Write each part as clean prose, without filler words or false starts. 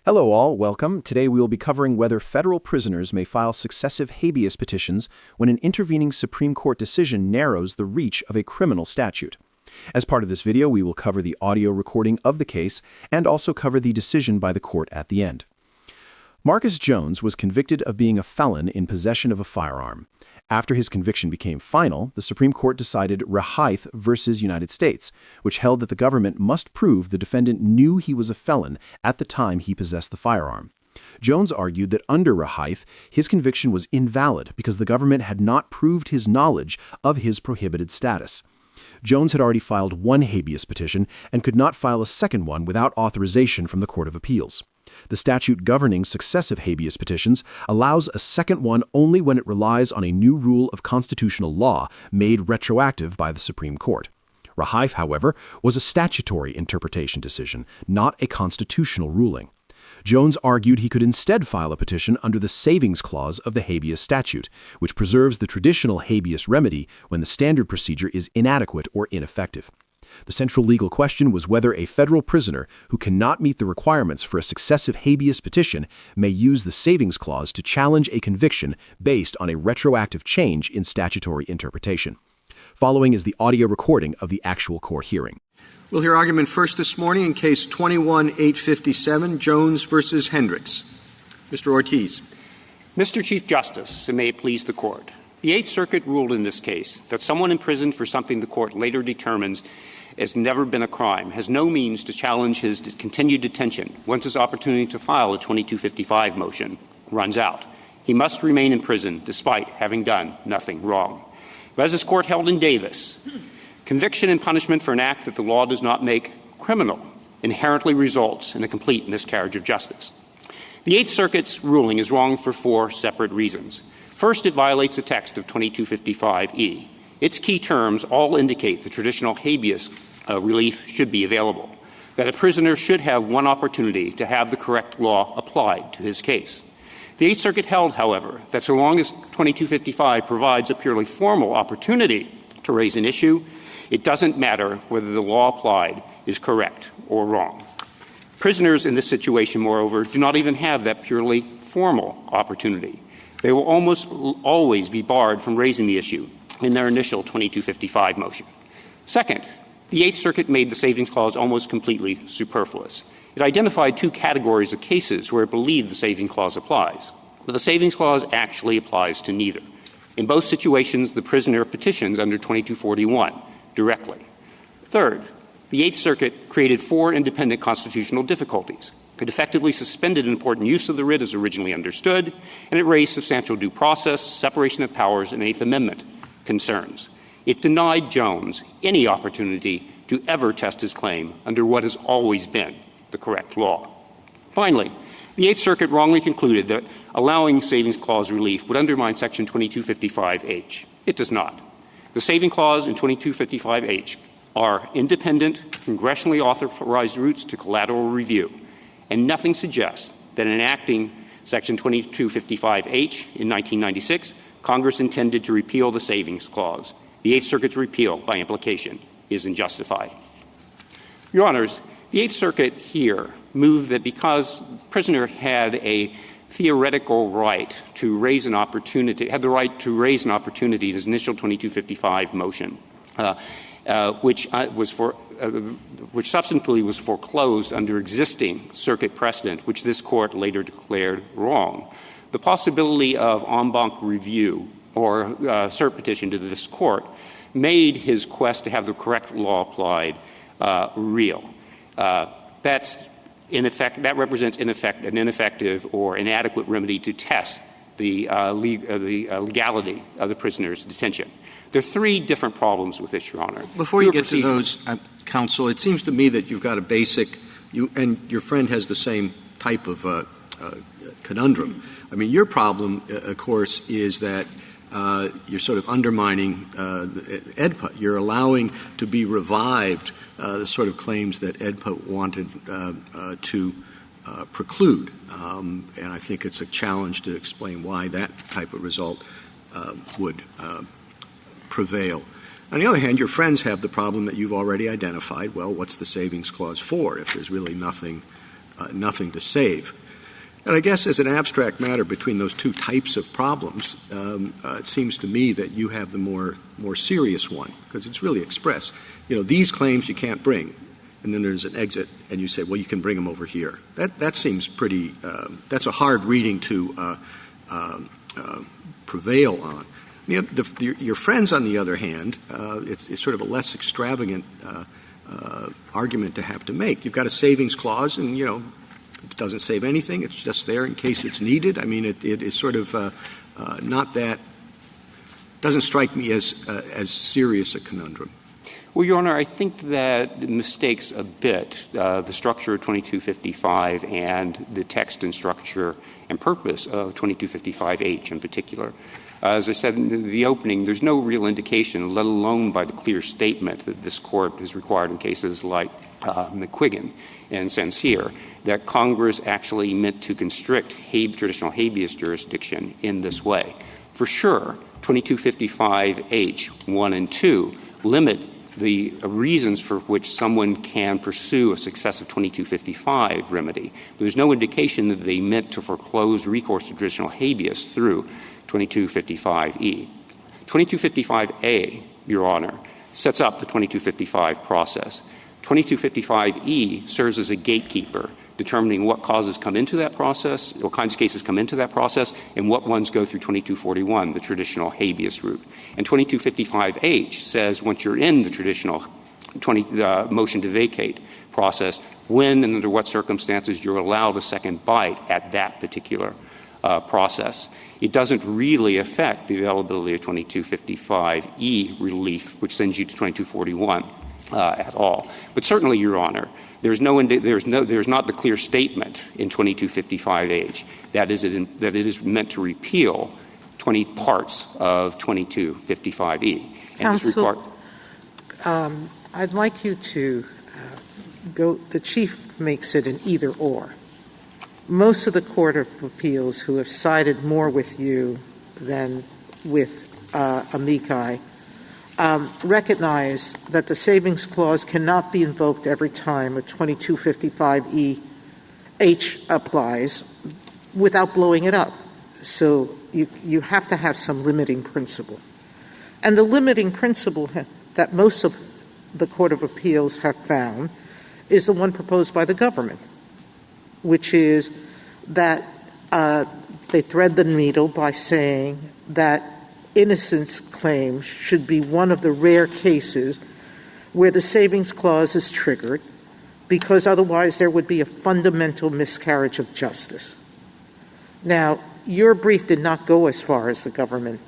Hello all, welcome. Today we will be covering whether federal prisoners may file successive habeas petitions when an intervening Supreme Court decision narrows the reach of a criminal statute. As part of this video, we will cover the audio recording of the case and also cover the decision by the court at the end. Marcus Jones was convicted of being a felon in possession of a firearm. After his conviction became final, the Supreme Court decided Rehaif versus United States, which held that the government must prove the defendant knew he was a felon at the time he possessed the firearm. Jones argued that under Rehaif, his conviction was invalid because the government had not proved his knowledge of his prohibited status. Jones had already filed one habeas petition and could not file a second one without authorization from the Court of Appeals. The statute governing successive habeas petitions allows a second one only when it relies on a new rule of constitutional law made retroactive by the Supreme Court. Rehaif, however, was a statutory interpretation decision, not a constitutional ruling. Jones argued he could instead file a petition under the savings clause of the habeas statute, which preserves the traditional habeas remedy when the standard procedure is inadequate or ineffective. The central legal question was whether a federal prisoner who cannot meet the requirements for a successive habeas petition may use the savings clause to challenge a conviction based on a retroactive change in statutory interpretation. Following is the audio recording of the actual court hearing. We'll hear argument first this morning in Case 21-857, Jones versus Hendrix. Mr. Ortiz. Mr. Chief Justice, and may it please the Court, the Eighth Circuit ruled in this case that someone imprisoned for something the Court later determines has never been a crime has no means to challenge his continued detention once his opportunity to file a 2255 motion runs out. He must remain in prison despite having done nothing wrong. But as this Court held in Davis, conviction and punishment for an act that the law does not make criminal inherently results in a complete miscarriage of justice. The Eighth Circuit's ruling is wrong for four separate reasons. First, it violates the text of 2255E. Its key terms all indicate the traditional habeas relief should be available, that a prisoner should have one opportunity to have the correct law applied to his case. The Eighth Circuit held, however, that so long as 2255 provides a purely formal opportunity to raise an issue, it doesn't matter whether the law applied is correct or wrong. Prisoners in this situation, moreover, do not even have that purely formal opportunity. They will almost always be barred from raising the issue in their initial 2255 motion. Second, the Eighth Circuit made the savings clause almost completely superfluous. It identified two categories of cases where it believed the savings clause applies, but the savings clause actually applies to neither. In both situations, the prisoner petitions under 2241 directly. Third, the Eighth Circuit created four independent constitutional difficulties. It effectively suspended an important use of the writ as originally understood, and it raised substantial due process, separation of powers, and Eighth Amendment concerns. It denied Jones any opportunity to ever test his claim under what has always been the correct law. Finally, the Eighth Circuit wrongly concluded that allowing savings clause relief would undermine Section 2255H. It does not. The saving clause in 2255H are independent, congressionally authorized routes to collateral review, and nothing suggests that in enacting Section 2255H in 1996, Congress intended to repeal the savings clause. The Eighth Circuit's repeal, by implication, is unjustified. Your Honors, the Eighth Circuit here moved that because the prisoner had a theoretical right to raise an opportunity, had the right to raise an opportunity in his initial 2255 motion, which substantively was foreclosed under existing circuit precedent, which this Court later declared wrong. The possibility of en banc review or cert petition to this Court made his quest to have the correct law applied real. That represents an ineffective or inadequate remedy to test the legality of the prisoner's detention. There are three different problems with this, Your Honor. Before you get to those, counsel, it seems to me that you've got a basic and your friend has the same type of conundrum. I mean, your problem, of course, is that you're sort of undermining EDPA. You're allowing to be revived the sort of claims that EDPA wanted to preclude. And I think it's a challenge to explain why that type of result would prevail. On the other hand, your friends have the problem that you've already identified. Well, what's the savings clause for if there's really nothing nothing to save. And I guess as an abstract matter between those two types of problems, it seems to me that you have the more serious one, because it's really express. These claims you can't bring, and then there's an exit, and you say, well, you can bring them over here. That seems pretty that's a hard reading to prevail on. Your friends, on the other hand, it's sort of a less extravagant argument to have to make. You've got a savings clause, and, it doesn't save anything. It's just there in case it's needed. I mean, it is sort of not that – doesn't strike me as serious a conundrum. Well, Your Honor, I think that mistakes a bit the structure of 2255 and the text and structure and purpose of 2255H in particular. As I said in the opening, there's no real indication, let alone by the clear statement that this Court has required in cases like McQuiggan and Sancier, that Congress actually meant to constrict traditional habeas jurisdiction in this way. For sure, 2255H 1 and 2 limit the reasons for which someone can pursue a successive 2255 remedy. But there's no indication that they meant to foreclose recourse to traditional habeas through 2255E. 2255A, Your Honor, sets up the 2255 process. 2255E serves as a gatekeeper, determining what causes come into that process, what kinds of cases come into that process, and what ones go through 2241, the traditional habeas route. And 2255H says once you're in the traditional motion to vacate process, when and under what circumstances you're allowed a second bite at that particular process. It doesn't really affect the availability of 2255E relief, which sends you to 2241 at all. But certainly, Your Honor, there's not the clear statement in 2255H that it is meant to repeal 20 parts of 2255E. Counsel, I'd like you to go. The Chief makes it an either or. Most of the Court of Appeals who have sided more with you than with amici recognize that the savings clause cannot be invoked every time a 2255H applies without blowing it up. So you have to have some limiting principle. And the limiting principle that most of the Court of Appeals have found is the one proposed by the government, which is that they thread the needle by saying that innocence claims should be one of the rare cases where the savings clause is triggered, because otherwise there would be a fundamental miscarriage of justice. Now, your brief did not go as far as the government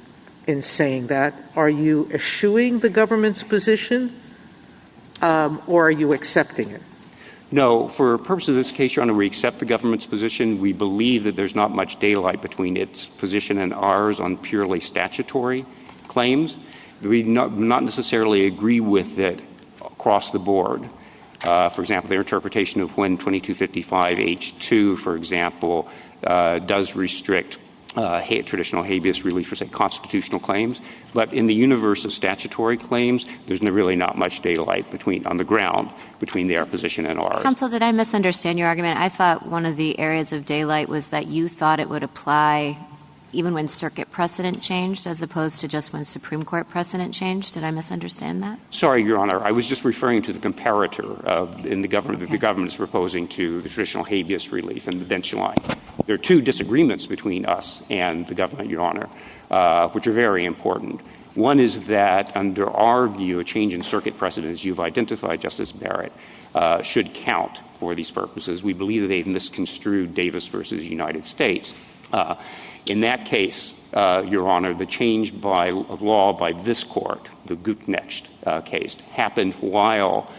in saying that. Are you eschewing the government's position, or are you accepting it? No. For purposes of this case, Your Honor, we accept the government's position. We believe that there's not much daylight between its position and ours on purely statutory claims. We not necessarily agree with it across the board. For example, their interpretation of when 2255H2, for example, does restrict traditional habeas relief for, say, constitutional claims. But in the universe of statutory claims, there's really not much daylight on the ground between their position and ours. Counsel, did I misunderstand your argument? I thought one of the areas of daylight was that you thought it would apply even when circuit precedent changed as opposed to just when Supreme Court precedent changed. Did I misunderstand that? Sorry, Your Honor. I was just referring to the comparator in the government that the government is proposing to the traditional habeas relief and the bench line. There are two disagreements between us and the government, Your Honor, which are very important. One is that, under our view, a change in circuit precedent, as you've identified, Justice Barrett, should count for these purposes. We believe that they've misconstrued Davis versus United States. In that case, Your Honor, the change of law by this court, the Gutknecht case, happened while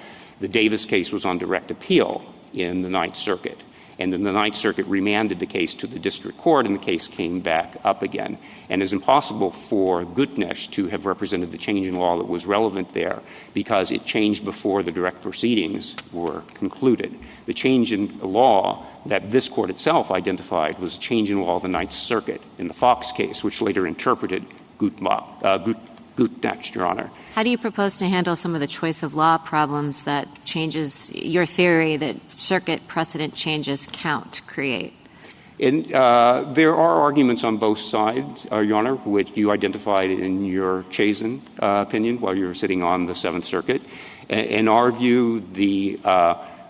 the Davis case was on direct appeal in the Ninth Circuit. And then the Ninth Circuit remanded the case to the district court, and the case came back up again. And it's impossible for Gutknecht to have represented the change in law that was relevant there because it changed before the direct proceedings were concluded. The change in law that this court itself identified was a change in law of the Ninth Circuit in the Fox case, which later interpreted Next, Your Honor. How do you propose to handle some of the choice of law problems that changes your theory that circuit precedent changes create? And there are arguments on both sides, Your Honor, which you identified in your Chazen opinion while you were sitting on the Seventh Circuit. In our view, the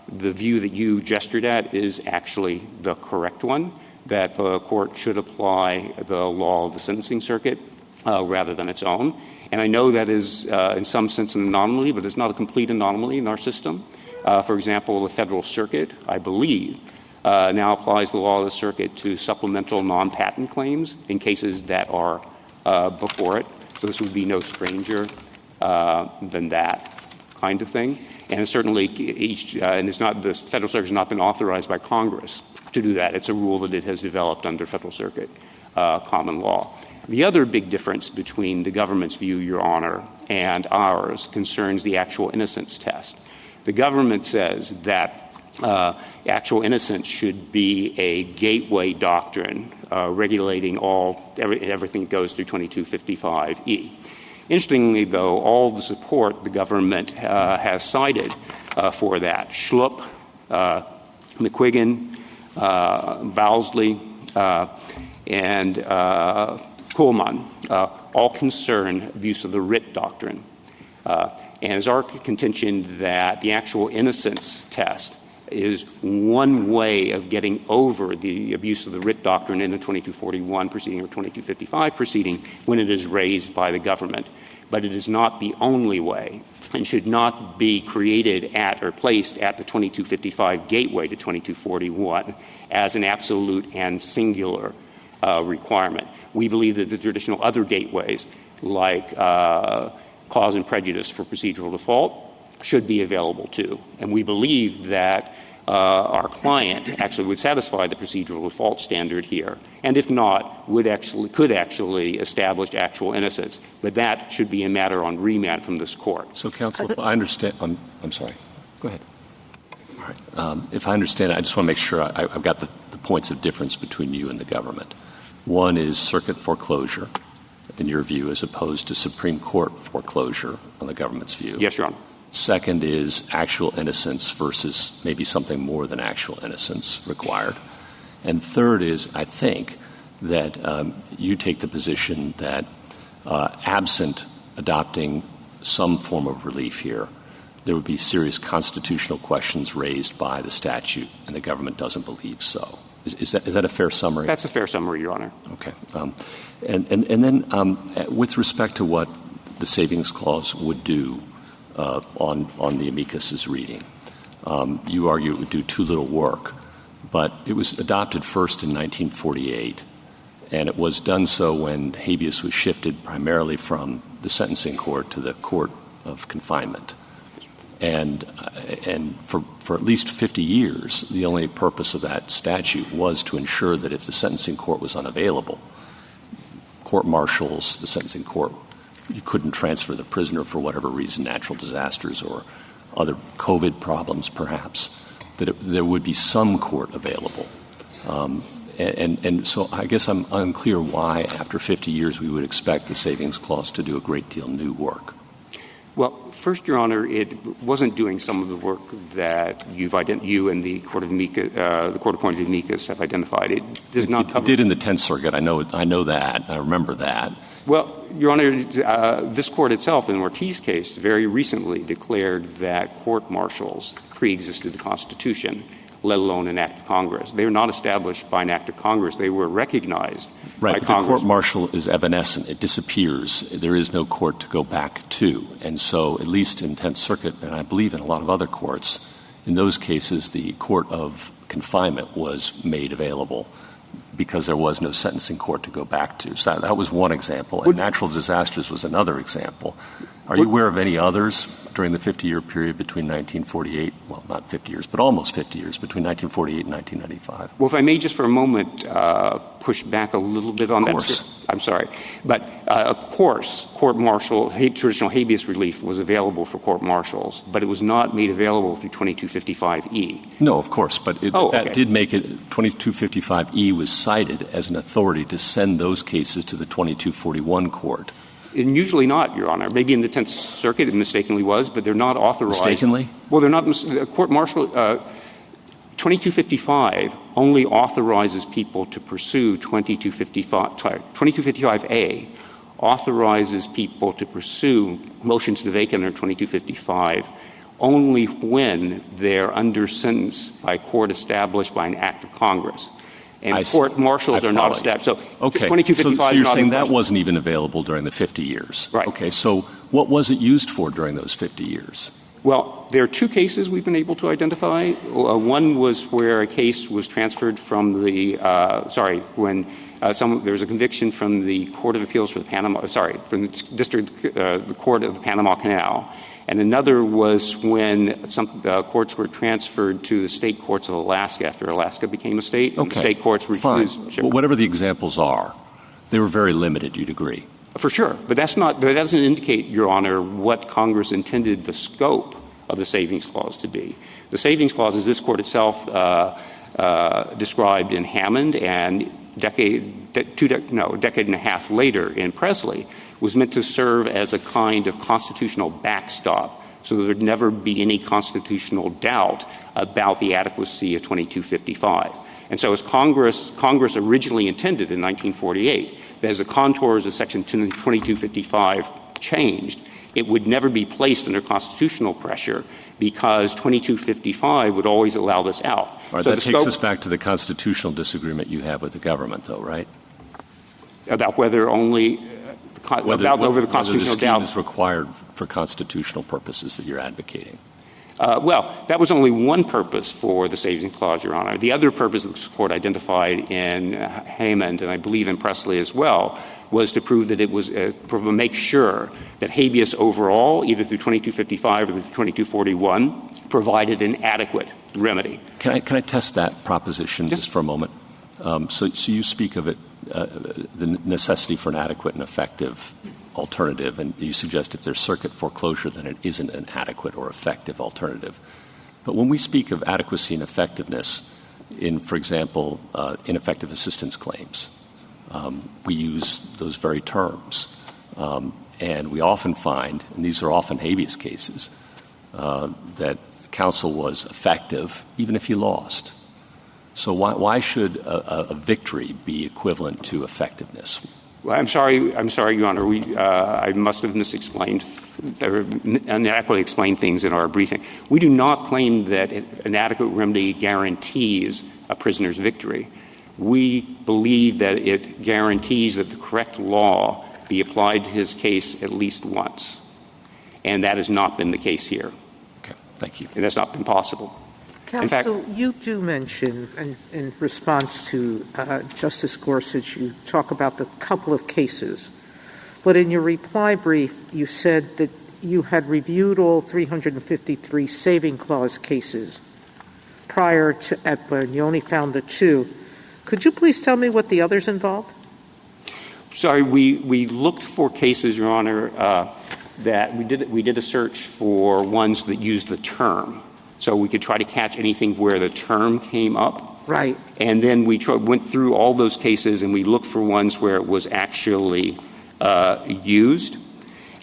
view that you gestured at is actually the correct one, that the court should apply the law of the sentencing circuit rather than its own. And I know that is, in some sense, an anomaly, but it's not a complete anomaly in our system. For example, the Federal Circuit, I believe, now applies the law of the circuit to supplemental non-patent claims in cases that are before it. So this would be no stranger than that kind of thing. And it's certainly and it's not, the Federal Circuit has not been authorized by Congress to do that. It's a rule that it has developed under Federal Circuit common law. The other big difference between the government's view, Your Honor, and ours concerns the actual innocence test. The government says that actual innocence should be a gateway doctrine regulating everything that goes through 2255E. Interestingly, though, all the support the government has cited for that, Schlupp, McQuiggan, Bowsley, and Kuhlman, all concern abuse of the writ doctrine. And it's our contention that the actual innocence test is one way of getting over the abuse of the writ doctrine in a 2241 proceeding or 2255 proceeding when it is raised by the government. But it is not the only way and should not be created at or placed at the 2255 gateway to 2241 as an absolute and singular requirement. We believe that the traditional other gateways, like cause and prejudice for procedural default, should be available too. And we believe that our client actually would satisfy the procedural default standard here, and if not, could actually establish actual innocence. But that should be a matter on remand from this court. So, counsel, if I understand, I'm sorry. Go ahead. All right. If I understand it, I just want to make sure I've got the points of difference between you and the government. One is circuit foreclosure, in your view, as opposed to Supreme Court foreclosure on the government's view. Yes, Your Honor. Second is actual innocence versus maybe something more than actual innocence required. And third is, I think, that you take the position that absent adopting some form of relief here, there would be serious constitutional questions raised by the statute, and the government doesn't believe so. Is that a fair summary? That's a fair summary, Your Honor. Okay. And then with respect to what the Savings Clause would do on the amicus's reading, you argue it would do too little work, but it was adopted first in 1948, and it was done so when habeas was shifted primarily from the sentencing court to the court of confinement. And for at least 50 years, the only purpose of that statute was to ensure that if the sentencing court was unavailable, court-martials, the sentencing court, you couldn't transfer the prisoner for whatever reason, natural disasters or other COVID problems perhaps, that there would be some court available. And so I guess I'm unclear why, after 50 years, we would expect the Savings Clause to do a great deal of new work. Well, first, Your Honor, it wasn't doing some of the work that you and the court appointed amicus have identified. It does not cover. It did in the Tenth Circuit. I know that. I remember that. Well, Your Honor, this court itself, in the Ortiz case, very recently declared that court-martials pre-existed the Constitution, let alone an act of Congress. They were not established by an act of Congress. They were recognized by Congress. Right, the court-martial is evanescent. It disappears. There is no court to go back to. And so, at least in Tenth Circuit, and I believe in a lot of other courts, in those cases, the court of confinement was made available because there was no sentencing court to go back to. So that was one example. And natural disasters was another example. Are you aware of any others during the 50-year period between 1948, well, not 50 years, but almost 50 years, between 1948 and 1995? Well, if I may just for a moment push back a little bit on that. Of course. I'm sorry. But, of course, court-martial, traditional habeas relief was available for court-martials, but it was not made available through 2255E. No, of course, but that did make it, 2255E was cited as an authority to send those cases to the 2241 court. And usually not, Your Honor. Maybe in the Tenth Circuit it mistakenly was, but they're not authorized. Mistakenly? Well, they're not. Court-martial 2255 only authorizes people to pursue 2255A authorizes people to pursue motions to vacate under 2255 only when they're under sentence by a court established by an act of Congress. And court-martials are not established. So okay. 2255 so you're is saying that wasn't even available during the 50 years. Right. Okay, so what was it used for during those 50 years? Well, there are two cases we've been able to identify. One was where a case was transferred from the when there was a conviction from the Court of Appeals for the from the Court of the Panama Canal. And another was when some courts were transferred to the state courts of Alaska after Alaska became a state. Okay. And the state courts refused. Well, whatever the examples are, they were very limited, you'd agree. For sure. But that doesn't indicate, Your Honor, what Congress intended the scope of the Savings Clause to be. The Savings Clause, as this Court itself described in Hammond and a decade and a half later in Presley, was meant to serve as a kind of constitutional backstop so there would never be any constitutional doubt about the adequacy of 2255. And so as Congress originally intended in 1948, that as the contours of Section 2255 changed, it would never be placed under constitutional pressure because 2255 would always allow this out. All right, so that takes us back to the constitutional disagreement you have with the government, though, right? About whether only over the constitutional doubt is required for constitutional purposes that you're advocating. Well, that was only one purpose for the Savings Clause, Your Honor. The other purpose that the Court identified in Hammond, and I believe in Presley as well, was to prove that it was make sure that habeas overall, either through 2255 or through 2241, provided an adequate remedy. Can I test that proposition just for a moment? So you speak of it, the necessity for an adequate and effective alternative, and you suggest if there's circuit foreclosure, then it isn't an adequate or effective alternative. But when we speak of adequacy and effectiveness in, for example, ineffective assistance claims, we use those very terms. And we often find, and these are often habeas cases, that counsel was effective even if he lost. So why should a victory be equivalent to effectiveness? Well, I'm sorry, Your Honor. I must have misexplained or inadequately explained things in our briefing. We do not claim that an adequate remedy guarantees a prisoner's victory. We believe that it guarantees that the correct law be applied to his case at least once. And that has not been the case here. Okay, thank you. And that's not been possible. Counsel, you do mention, in response to Justice Gorsuch, you talk about the couple of cases. But in your reply brief, you said that you had reviewed all 353 Saving Clause cases prior to AEDPA, and you only found the two. Could you please tell me what the others involved? Sorry, we looked for cases, Your Honor, that we did a search for ones that used the term. So we could try to catch anything where the term came up. Right. And then we went through all those cases and we looked for ones where it was actually used.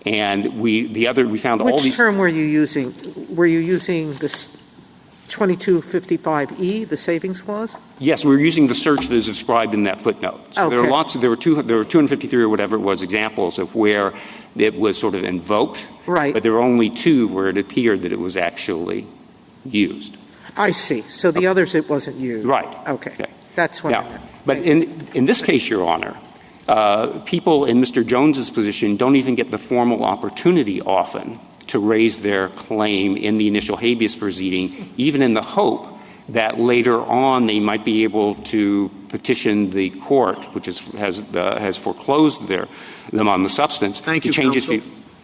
And we found all these. Which term were you using? Were you using this 2255E, the Savings Clause? Yes, we were using the search that is described in that footnote. So okay. there were 253 or whatever it was examples of where it was sort of invoked. Right. But there were only two where it appeared that it was actually used. I see. So the others it wasn't used. Right. Okay. That's what. Now, but in this case, Your Honor, people in Mr. Jones's position don't even get the formal opportunity often to raise their claim in the initial habeas proceeding, even in the hope that later on they might be able to petition the court, which has foreclosed them on the substance. Thank you, change counsel.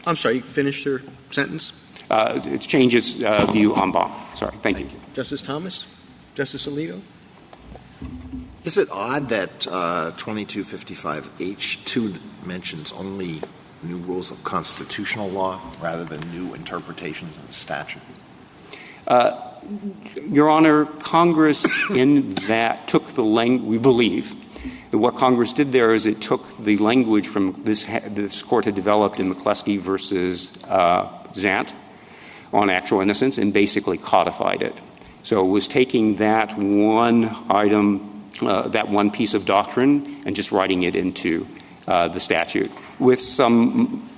I'm sorry, you finished your sentence? It changes view en banc. Sorry. Thank you. Justice Thomas? Justice Alito? Is it odd that 2255H2 mentions only new rules of constitutional law rather than new interpretations of the statute? Your Honor, Congress in that took the language, we believe, that what Congress did there is it took the language from this Court had developed in McCleskey versus Zant on actual innocence and basically codified it. So it was taking that one item, that one piece of doctrine, and just writing it into the statute with some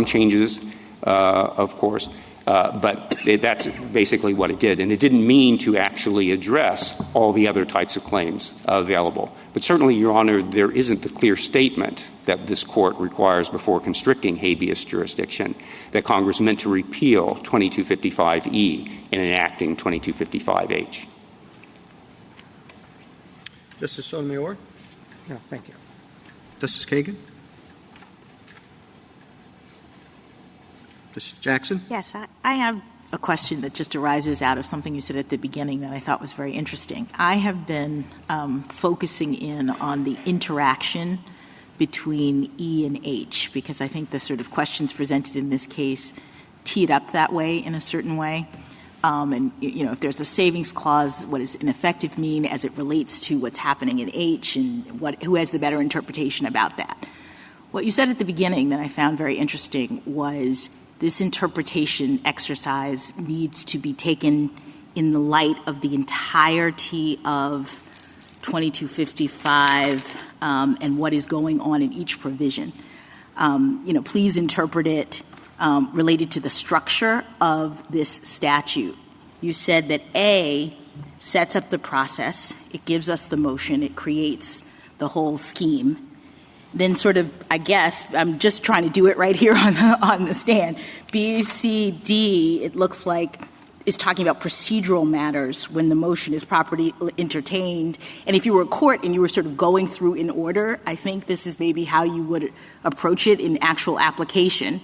changes, of course. But that's basically what it did. And it didn't mean to actually address all the other types of claims available. But certainly, Your Honor, there isn't the clear statement that this Court requires before constricting habeas jurisdiction that Congress meant to repeal 2255E in enacting 2255H. Justice Sotomayor? No, thank you. Justice Kagan? Justice Jackson? Yes, I have a question that just arises out of something you said at the beginning that I thought was very interesting. I have been focusing in on the interaction between E and H because I think the sort of questions presented in this case tee it up that way in a certain way. And, if there's a savings clause, what does ineffective mean as it relates to what's happening in H and who has the better interpretation about that? What you said at the beginning that I found very interesting was this interpretation exercise needs to be taken in the light of the entirety of 2255 and what is going on in each provision. Please interpret it related to the structure of this statute. You said that A sets up the process, it gives us the motion, it creates the whole scheme. Then sort of, I guess, I'm just trying to do it right here on the stand. B, C, D, it looks like, is talking about procedural matters when the motion is properly entertained. And if you were a court and you were sort of going through in order, I think this is maybe how you would approach it in actual application.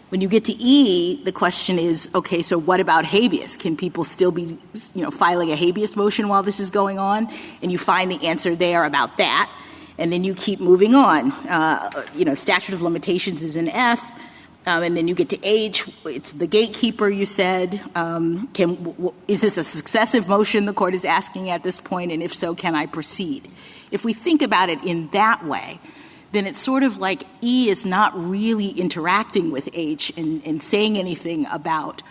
When you get to E, the question is, okay, so what about habeas? Can people still be, filing a habeas motion while this is going on? And you find the answer there about that. And then you keep moving on. Statute of limitations is in F. And then you get to H. It's the gatekeeper, you said. Is this a successive motion the court is asking at this point? And if so, can I proceed? If we think about it in that way, then it's sort of like E is not really interacting with H and saying anything about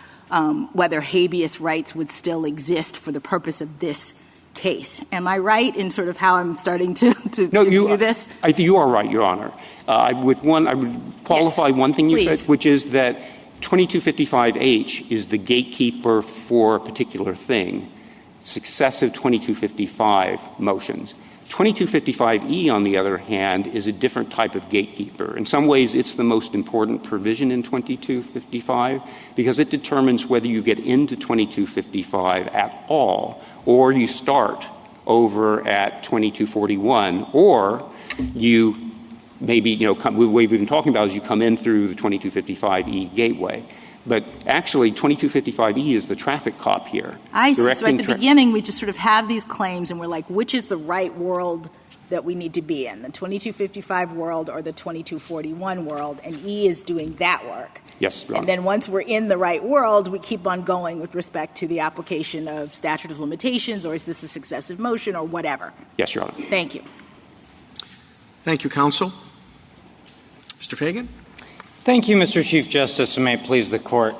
whether habeas rights would still exist for the purpose of this case. Am I right in sort of how I'm starting to view this? I think you are right, Your Honor. I would qualify one thing you said, which is that 2255H is the gatekeeper for a particular thing, successive 2255 motions. 2255E, on the other hand, is a different type of gatekeeper. In some ways, it's the most important provision in 2255 because it determines whether you get into 2255 at all or you start over at 2241, or you maybe, what we've been talking about is you come in through the 2255E gateway. But actually, 2255E is the traffic cop here. I see. So at the beginning, we just sort of have these claims, and we're like, which is the right world that we need to be in, the 2255 world or the 2241 world? And E is doing that work. Yes, Your Honor. And then once we're in the right world, we keep on going with respect to the application of statute of limitations, or is this a successive motion, or whatever. Yes, Your Honor. Thank you. Thank you, counsel. Mr. Fagan? Thank you, Mr. Chief Justice, and may it please the Court.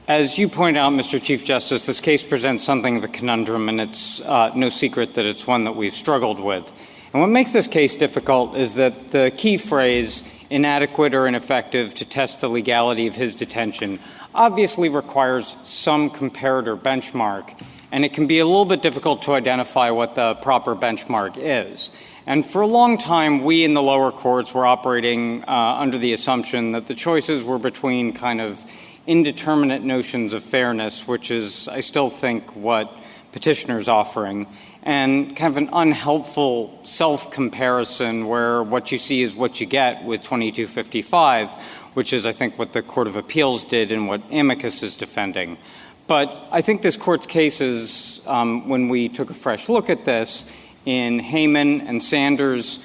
As you point out, Mr. Chief Justice, this case presents something of a conundrum, and it's no secret that it's one that we've struggled with. And what makes this case difficult is that the key phrase, inadequate or ineffective to test the legality of his detention, obviously requires some comparator benchmark, and it can be a little bit difficult to identify what the proper benchmark is. And for a long time, we in the lower courts were operating under the assumption that the choices were between kind of indeterminate notions of fairness, which is, I still think, what petitioner's offering, and kind of an unhelpful self-comparison where what you see is what you get with 2255, which is, I think, what the Court of Appeals did and what amicus is defending. But I think this Court's cases, when we took a fresh look at this, in Hayman and Sanders,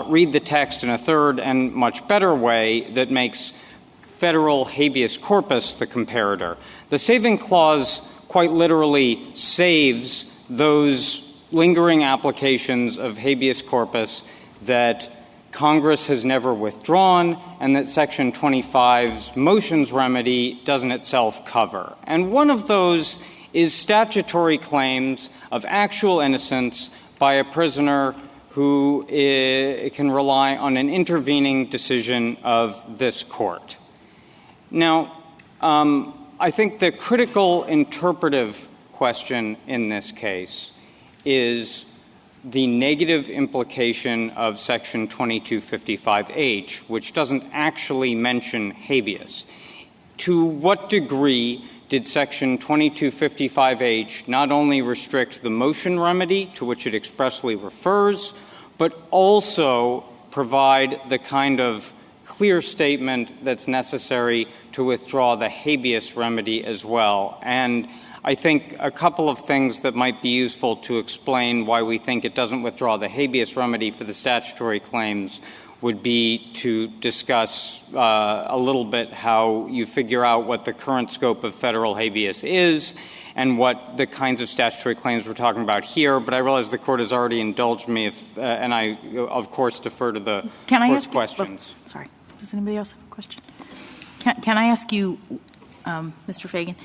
read the text in a third and much better way that makes federal habeas corpus the comparator. The saving clause quite literally saves those lingering applications of habeas corpus that Congress has never withdrawn and that Section 25's motions remedy doesn't itself cover. And one of those is statutory claims of actual innocence by a prisoner who can rely on an intervening decision of this court. Now, I think the critical interpretive question in this case is the negative implication of Section 2255H, which doesn't actually mention habeas. To what degree did Section 2255H not only restrict the motion remedy, to which it expressly refers, but also provide the kind of clear statement that's necessary to withdraw the habeas remedy as well? And I think a couple of things that might be useful to explain why we think it doesn't withdraw the habeas remedy for the statutory claims would be to discuss a little bit how you figure out what the current scope of federal habeas is and what the kinds of statutory claims we're talking about here. But I realize the Court has already indulged me, and I, of course, defer to the Court's questions. Sorry. Does anybody else have a question? Can I ask you, Mr. Fagan,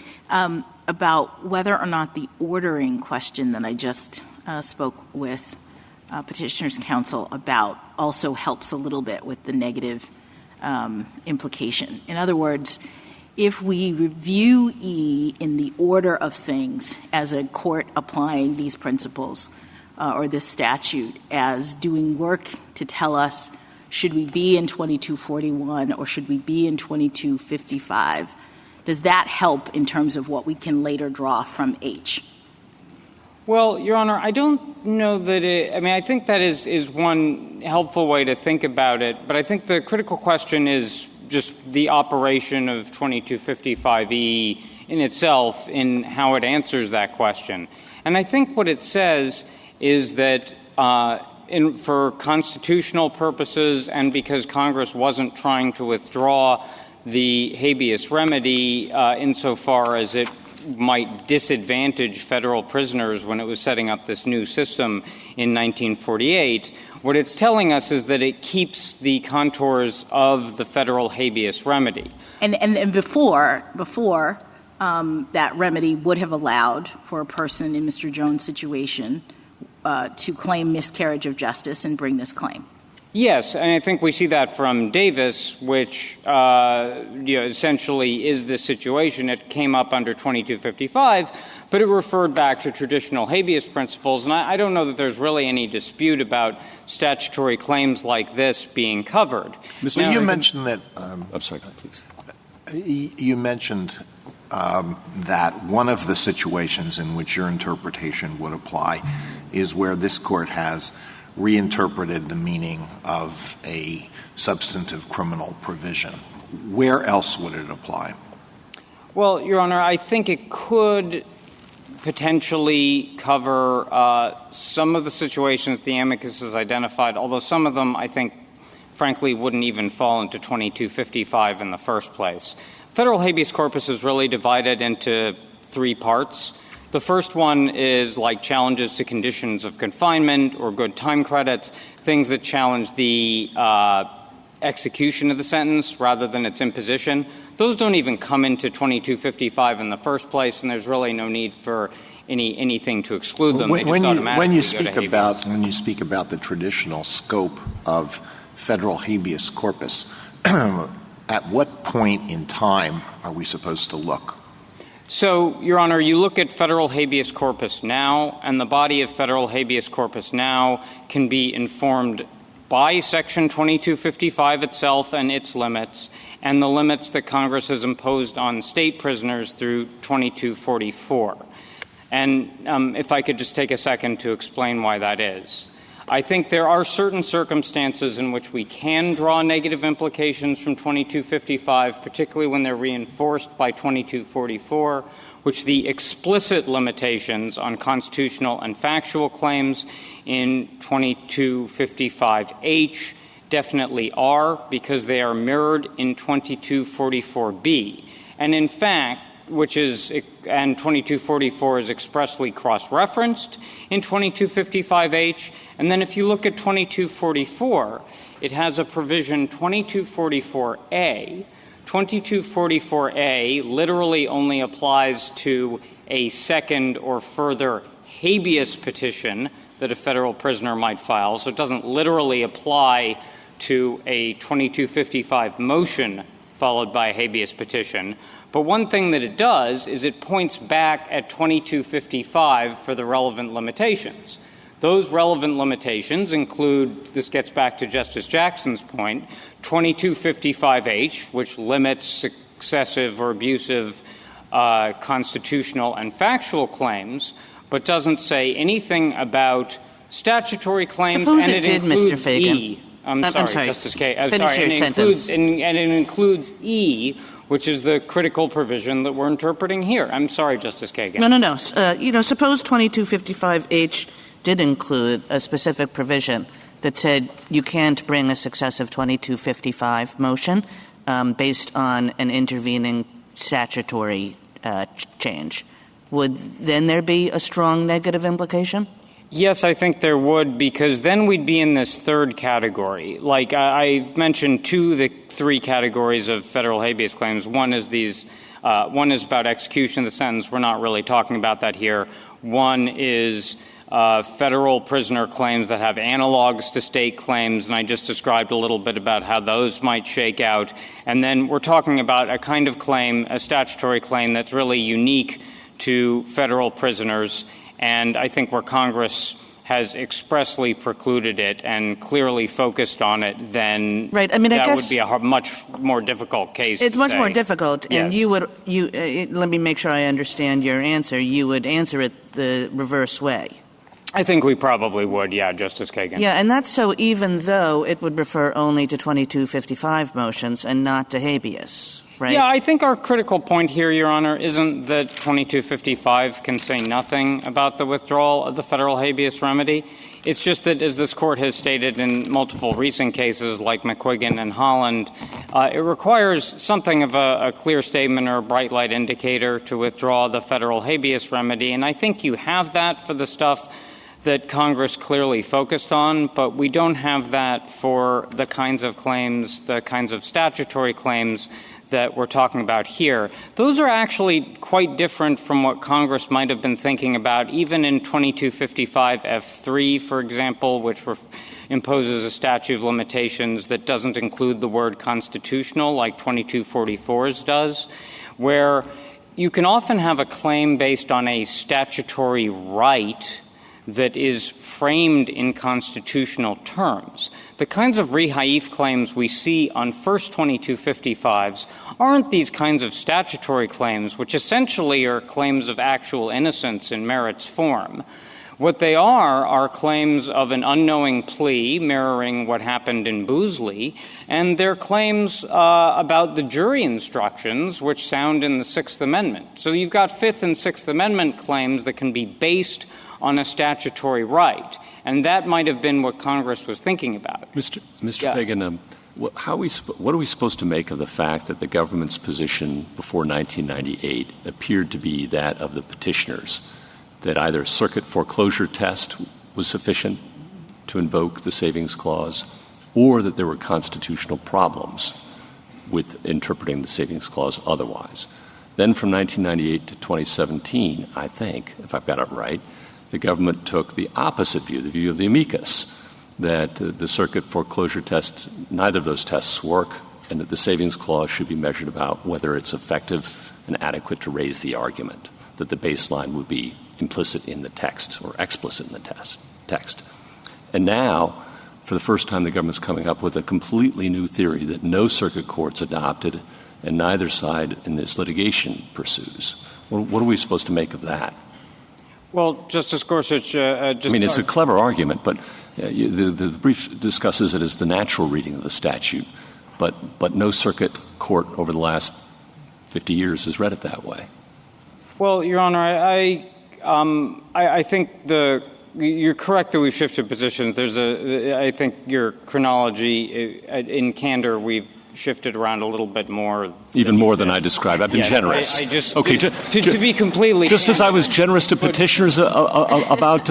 about whether or not the ordering question that I just spoke with Petitioner's Counsel about also helps a little bit with the negative implication. In other words, if we review E in the order of things as a court applying these principles or this statute as doing work to tell us should we be in 2241 or should we be in 2255, does that help in terms of what we can later draw from H? Well, Your Honor, I don't know that I think that is one helpful way to think about it, but I think the critical question is just the operation of 2255E in itself in how it answers that question. And I think what it says is that for constitutional purposes and because Congress wasn't trying to withdraw the habeas remedy insofar as it might disadvantage federal prisoners when it was setting up this new system in 1948, what it's telling us is that it keeps the contours of the federal habeas remedy. And before that remedy would have allowed for a person in Mr. Jones' situation to claim miscarriage of justice and bring this claim. Yes, and I think we see that from Davis, which essentially is the situation. It came up under 2255, but it referred back to traditional habeas principles, and I don't know that there's really any dispute about statutory claims like this being covered. Mr. You mentioned that I'm sorry, please. You mentioned that one of the situations in which your interpretation would apply is where this Court has reinterpreted the meaning of a substantive criminal provision. Where else would it apply? Well, Your Honor, I think it could potentially cover some of the situations the amicus has identified, although some of them, I think, frankly, wouldn't even fall into 2255 in the first place. Federal habeas corpus is really divided into three parts. The first one is like challenges to conditions of confinement or good time credits, things that challenge the execution of the sentence rather than its imposition. Those don't even come into 2255 in the first place, and there's really no need for anything to exclude them. When you speak about the traditional scope of federal habeas corpus, at what point in time are we supposed to look? So, Your Honor, you look at federal habeas corpus now, and the body of federal habeas corpus now can be informed by Section 2255 itself and its limits, and the limits that Congress has imposed on state prisoners through 2244. And if I could just take a second to explain why that is. I think there are certain circumstances in which we can draw negative implications from 2255, particularly when they're reinforced by 2244, which the explicit limitations on constitutional and factual claims in 2255H definitely are, because they are mirrored in 2244B. And in fact, and 2244 is expressly cross-referenced in 2255H. And then if you look at 2244, it has a provision 2244A. 2244A literally only applies to a second or further habeas petition that a federal prisoner might file. So it doesn't literally apply to a 2255 motion followed by a habeas petition. But one thing that it does is it points back at 2255 for the relevant limitations. Those relevant limitations include, this gets back to Justice Jackson's point, 2255H, which limits successive or abusive constitutional and factual claims, but doesn't say anything about statutory claims. Suppose and it did, includes Mr. Fagan. E. I'm sorry, Justice Kagan. Finish your sentence. And it includes E, which is the critical provision that we're interpreting here. I'm sorry, Justice Kagan. No. Suppose 2255H did include a specific provision that said you can't bring a successive 2255 motion based on an intervening statutory change. Would then there be a strong negative implication? Yes, I think there would, because then we'd be in this third category. Like I've mentioned the three categories of federal habeas claims. One is about execution of the sentence. We're not really talking about that here. One is federal prisoner claims that have analogs to state claims, and I just described a little bit about how those might shake out. And then we're talking about a kind of claim, a statutory claim that's really unique to federal prisoners, and I think where Congress has expressly precluded it and clearly focused on it, then right. I mean, I guess would be a much more difficult case. It's much more difficult, yes. And let me make sure I understand your answer. You would answer it the reverse way. I think we probably would, yeah, Justice Kagan. Yeah, and that's so even though it would refer only to 2255 motions and not to habeas, right? Yeah, I think our critical point here, Your Honor, isn't that 2255 can say nothing about the withdrawal of the federal habeas remedy. It's just that, as this Court has stated in multiple recent cases like McQuiggan and Holland, it requires something of a clear statement or a bright light indicator to withdraw the federal habeas remedy. And I think you have that for the stuff that Congress clearly focused on, but we don't have that for the kinds of claims, the kinds of statutory claims that we're talking about here. Those are actually quite different from what Congress might have been thinking about, even in 2255F3, for example, which imposes a statute of limitations that doesn't include the word constitutional like 2244's does, where you can often have a claim based on a statutory right that is framed in constitutional terms. The kinds of Rehaif claims we see on first 2255s aren't these kinds of statutory claims, which essentially are claims of actual innocence in merits form. What they are claims of an unknowing plea mirroring what happened in Boozley, and they're claims about the jury instructions, which sound in the Sixth Amendment. So you've got Fifth and Sixth Amendment claims that can be based on a statutory right. And that might have been what Congress was thinking about. Mr. Fagan, what are we supposed to make of the fact that the government's position before 1998 appeared to be that of the petitioners, that either circuit foreclosure test was sufficient to invoke the Savings Clause, or that there were constitutional problems with interpreting the Savings Clause otherwise? Then from 1998 to 2017, I think, if I've got it right, the government took the opposite view, the view of the amicus, that the circuit foreclosure test, neither of those tests work, and that the Savings Clause should be measured about whether it's effective and adequate to raise the argument, that the baseline would be implicit in the text or explicit in the text. And now, for the first time, the government's coming up with a completely new theory that no circuit courts adopted and neither side in this litigation pursues. What are we supposed to make of that? Well, Justice Gorsuch, it's a clever argument, but the brief discusses it as the natural reading of the statute, but no circuit court over the last 50 years has read it that way. Well, Your Honor, I think you're correct that we've shifted positions. I think your chronology, in candor, we've shifted around a little bit more. Even more than I described. I've been generous. I just, okay, to be completely just as I was generous to petitioners about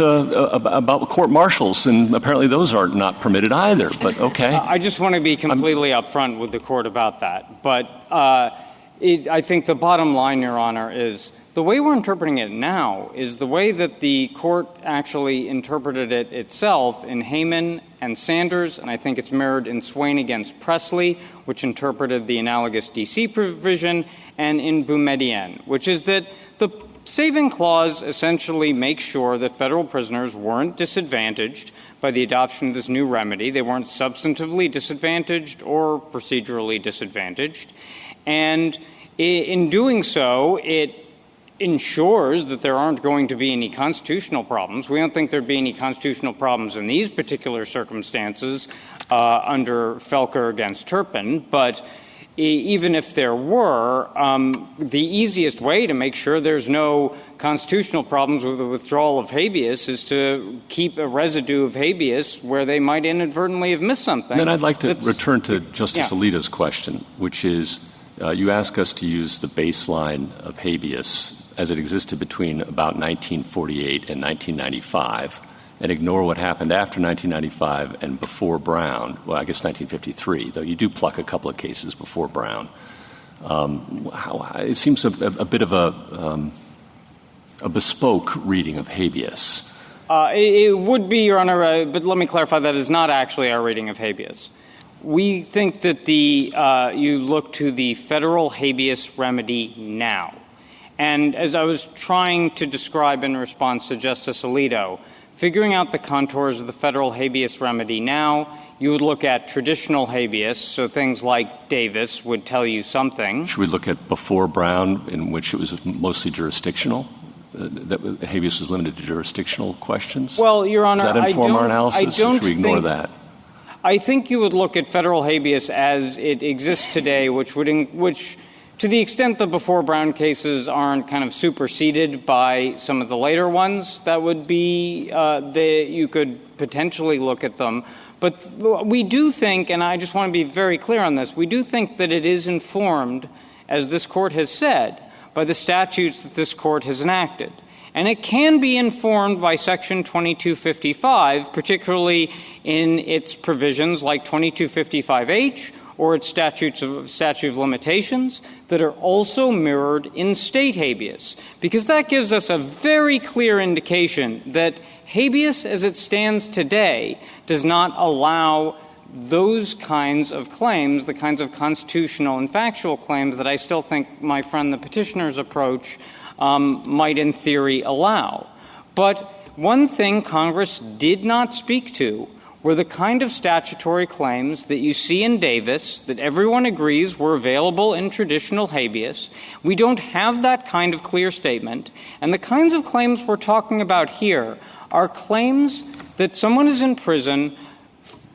court martials, and apparently those are not permitted either. But okay, I just want to be completely upfront with the court about that. But I think the bottom line, Your Honor, is the way we're interpreting it now is the way that the court actually interpreted it itself in Hayman and Sanders, and I think it's mirrored in Swain against Presley, which interpreted the analogous D.C. provision, and in Boumediene, which is that the saving clause essentially makes sure that federal prisoners weren't disadvantaged by the adoption of this new remedy. They weren't substantively disadvantaged or procedurally disadvantaged. And in doing so, it ensures that there aren't going to be any constitutional problems. We don't think there'd be any constitutional problems in these particular circumstances under Felker against Turpin, but even if there were, the easiest way to make sure there's no constitutional problems with the withdrawal of habeas is to keep a residue of habeas where they might inadvertently have missed something. Then I'd like to return to Justice Alito's question, which is you ask us to use the baseline of habeas as it existed between about 1948 and 1995 and ignore what happened after 1995 and before Brown. Well, I guess 1953, though you do pluck a couple of cases before Brown. It seems a bit of a bespoke reading of habeas. It would be, Your Honor, but let me clarify that is not actually our reading of habeas. We think that you look to the federal habeas remedy now. And as I was trying to describe in response to Justice Alito, figuring out the contours of the federal habeas remedy now, you would look at traditional habeas, so things like Davis would tell you something. Should we look at before Brown, in which it was mostly jurisdictional? That habeas was limited to jurisdictional questions? Well, Your Honor, does that inform our analysis, or should we ignore that? I think you would look at federal habeas as it exists today, which to the extent the before Brown cases aren't kind of superseded by some of the later ones, that would be you could potentially look at them. But we do think, and I just want to be very clear on this, we do think that it is informed, as this Court has said, by the statutes that this Court has enacted. And it can be informed by Section 2255, particularly in its provisions like 2255H or its statute of limitations that are also mirrored in state habeas, because that gives us a very clear indication that habeas as it stands today does not allow those kinds of claims, the kinds of constitutional and factual claims that I still think my friend the petitioner's approach might in theory allow. But one thing Congress did not speak to were the kind of statutory claims that you see in Davis that everyone agrees were available in traditional habeas. We don't have that kind of clear statement. And the kinds of claims we're talking about here are claims that someone is in prison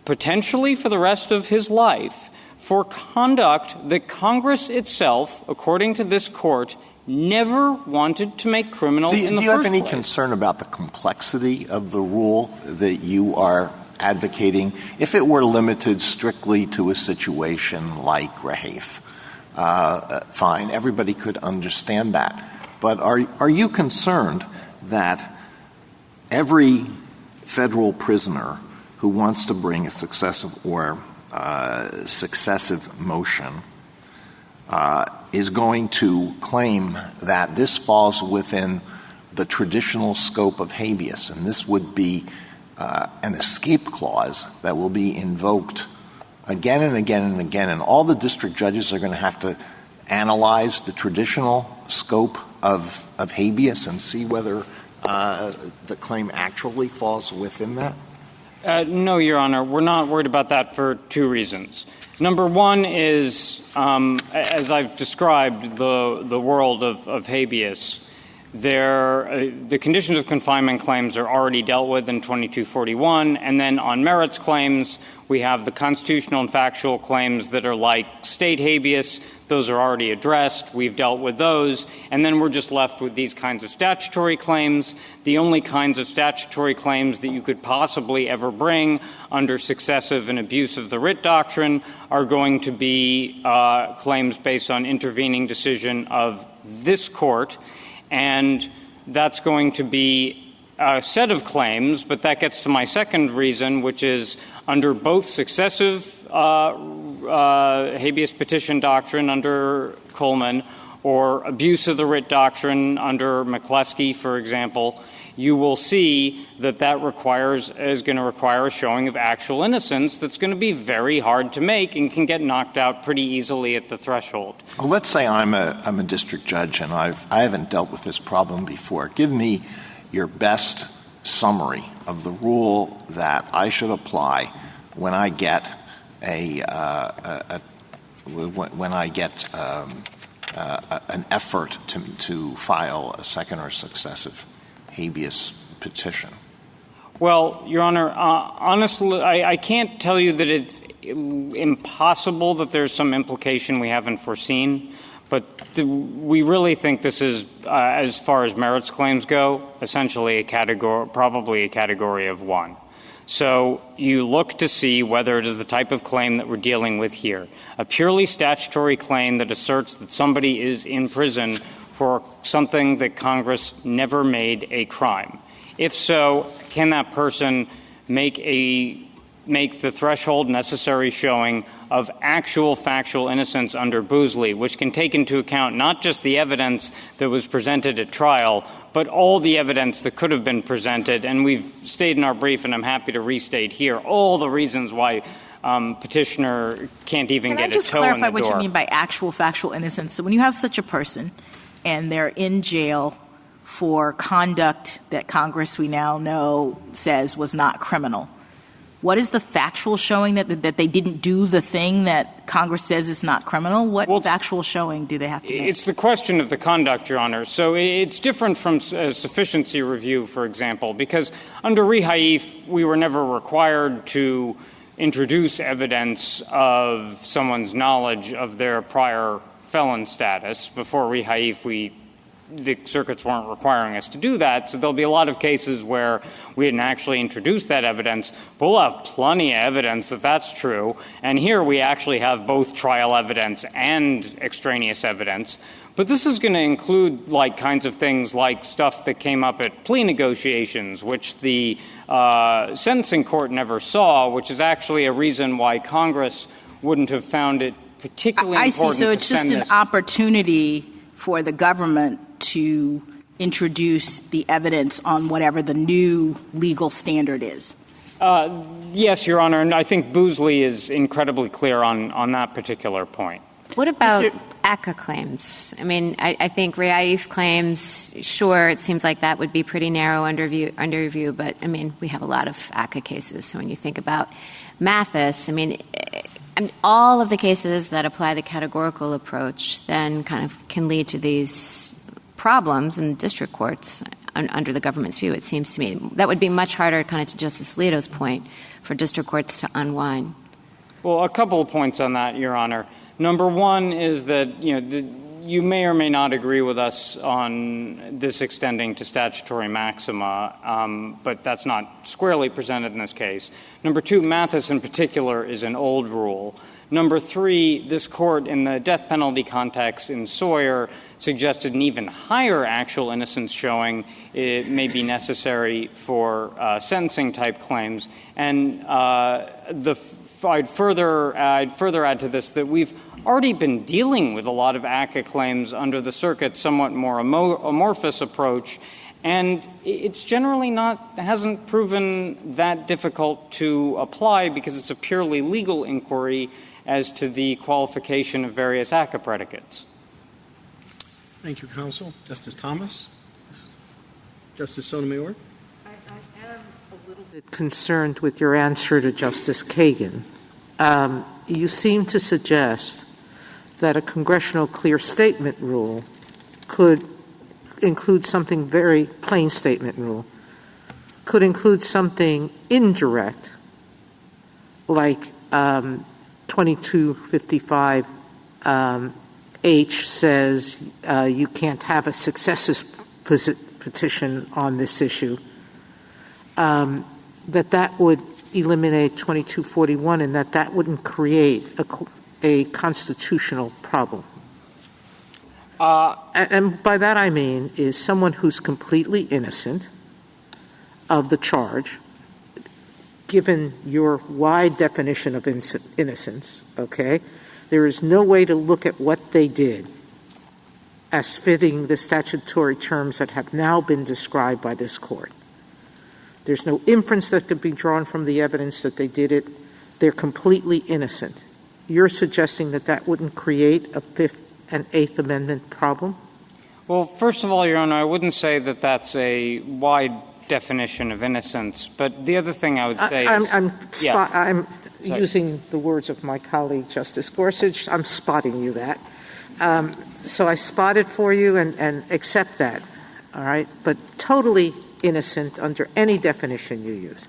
potentially for the rest of his life for conduct that Congress itself, according to this Court, never wanted to make criminal in the first place. Do you have any concern about the complexity of the rule that you are advocating? If it were limited strictly to a situation like Rehaif, fine, everybody could understand that. But are you concerned that every federal prisoner who wants to bring a successive or successive motion is going to claim that this falls within the traditional scope of habeas, and this would be an escape clause that will be invoked again and again and again, and all the district judges are going to have to analyze the traditional scope of habeas and see whether the claim actually falls within that? No, Your Honor. We're not worried about that for two reasons. Number one is, as I've described the world of habeas, The conditions of confinement claims are already dealt with in 2241, and then on merits claims, we have the constitutional and factual claims that are like state habeas. Those are already addressed. We've dealt with those. And then we're just left with these kinds of statutory claims. The only kinds of statutory claims that you could possibly ever bring under successive and abuse of the writ doctrine are going to be claims based on intervening decision of this court. And that's going to be a set of claims, but that gets to my second reason, which is under both successive habeas petition doctrine under Coleman or abuse of the writ doctrine under McCleskey, for example, you will see that is going to require a showing of actual innocence that's going to be very hard to make and can get knocked out pretty easily at the threshold. Well, let's say I'm a district judge and I haven't dealt with this problem before. Give me your best summary of the rule that I should apply when I get an effort to file a second or successive habeas petition. Well, Your Honor, honestly, I can't tell you that it's impossible that there's some implication we haven't foreseen, but we really think this is, as far as merits claims go, essentially probably a category of one. So you look to see whether it is the type of claim that we're dealing with here, a purely statutory claim that asserts that somebody is in prison for something that Congress never made a crime. If so, can that person make the threshold necessary showing of actual factual innocence under Boosley, which can take into account not just the evidence that was presented at trial, but all the evidence that could have been presented. And we've stated in our brief, and I'm happy to restate here, all the reasons why petitioner can't even get a toe in the door. Can I just clarify what you mean by actual factual innocence? So when you have such a person and they're in jail for conduct that Congress, we now know, says was not criminal, what is the factual showing that they didn't do the thing that Congress says is not criminal? What factual showing do they have to make? It's the question of the conduct, Your Honor. So it's different from a sufficiency review, for example, because under Rehaif, we were never required to introduce evidence of someone's knowledge of their prior felon status. Before Rehaif, the circuits weren't requiring us to do that, so there'll be a lot of cases where we didn't actually introduce that evidence, but we'll have plenty of evidence that that's true. And here we actually have both trial evidence and extraneous evidence. But this is going to include kinds of things like stuff that came up at plea negotiations, which the sentencing court never saw, which is actually a reason why Congress wouldn't have found it particularly important. I see. So it's just an opportunity for the government to introduce the evidence on whatever the new legal standard is. Yes, Your Honor, and I think Boosley is incredibly clear on that particular point. What about ACCA claims? I mean, I think Rehaif claims, sure, it seems like that would be pretty narrow under review, but, I mean, we have a lot of ACCA cases. So when you think about Mathis, I mean, all of the cases that apply the categorical approach then kind of can lead to these problems in district courts under the government's view, it seems to me. That would be much harder, kind of to Justice Alito's point, for district courts to unwind. Well, a couple of points on that, Your Honor. Number one is that, you may or may not agree with us on this extending to statutory maxima, but that's not squarely presented in this case. Number two, Mathis in particular is an old rule. Number three, this court in the death penalty context in Sawyer suggested an even higher actual innocence showing it may be necessary for sentencing-type claims. And I'd further add to this that we've already been dealing with a lot of ACCA claims under the circuit's somewhat more amorphous approach, and it's generally hasn't proven that difficult to apply because it's a purely legal inquiry as to the qualification of various ACCA predicates. Thank you, counsel. Justice Thomas? Justice Sotomayor? I am a little bit concerned with your answer to Justice Kagan. You seem to suggest that a congressional clear statement rule could include something very plain statement rule, could include something indirect, like 2255 H says you can't have a successive petition on this issue, that would eliminate 2241 and that wouldn't create a constitutional problem. And by that I mean is someone who's completely innocent of the charge, given your wide definition of innocence, okay, there is no way to look at what they did as fitting the statutory terms that have now been described by this court. There's no inference that could be drawn from the evidence that they did it. They're completely innocent. You're suggesting that wouldn't create a Fifth and Eighth Amendment problem? Well, first of all, Your Honor, I wouldn't say that that's a wide definition of innocence. But the other thing I would say I'm using the words of my colleague, Justice Gorsuch. I'm spotting you that. So I spot it for you and accept that, all right? But totally innocent under any definition you use.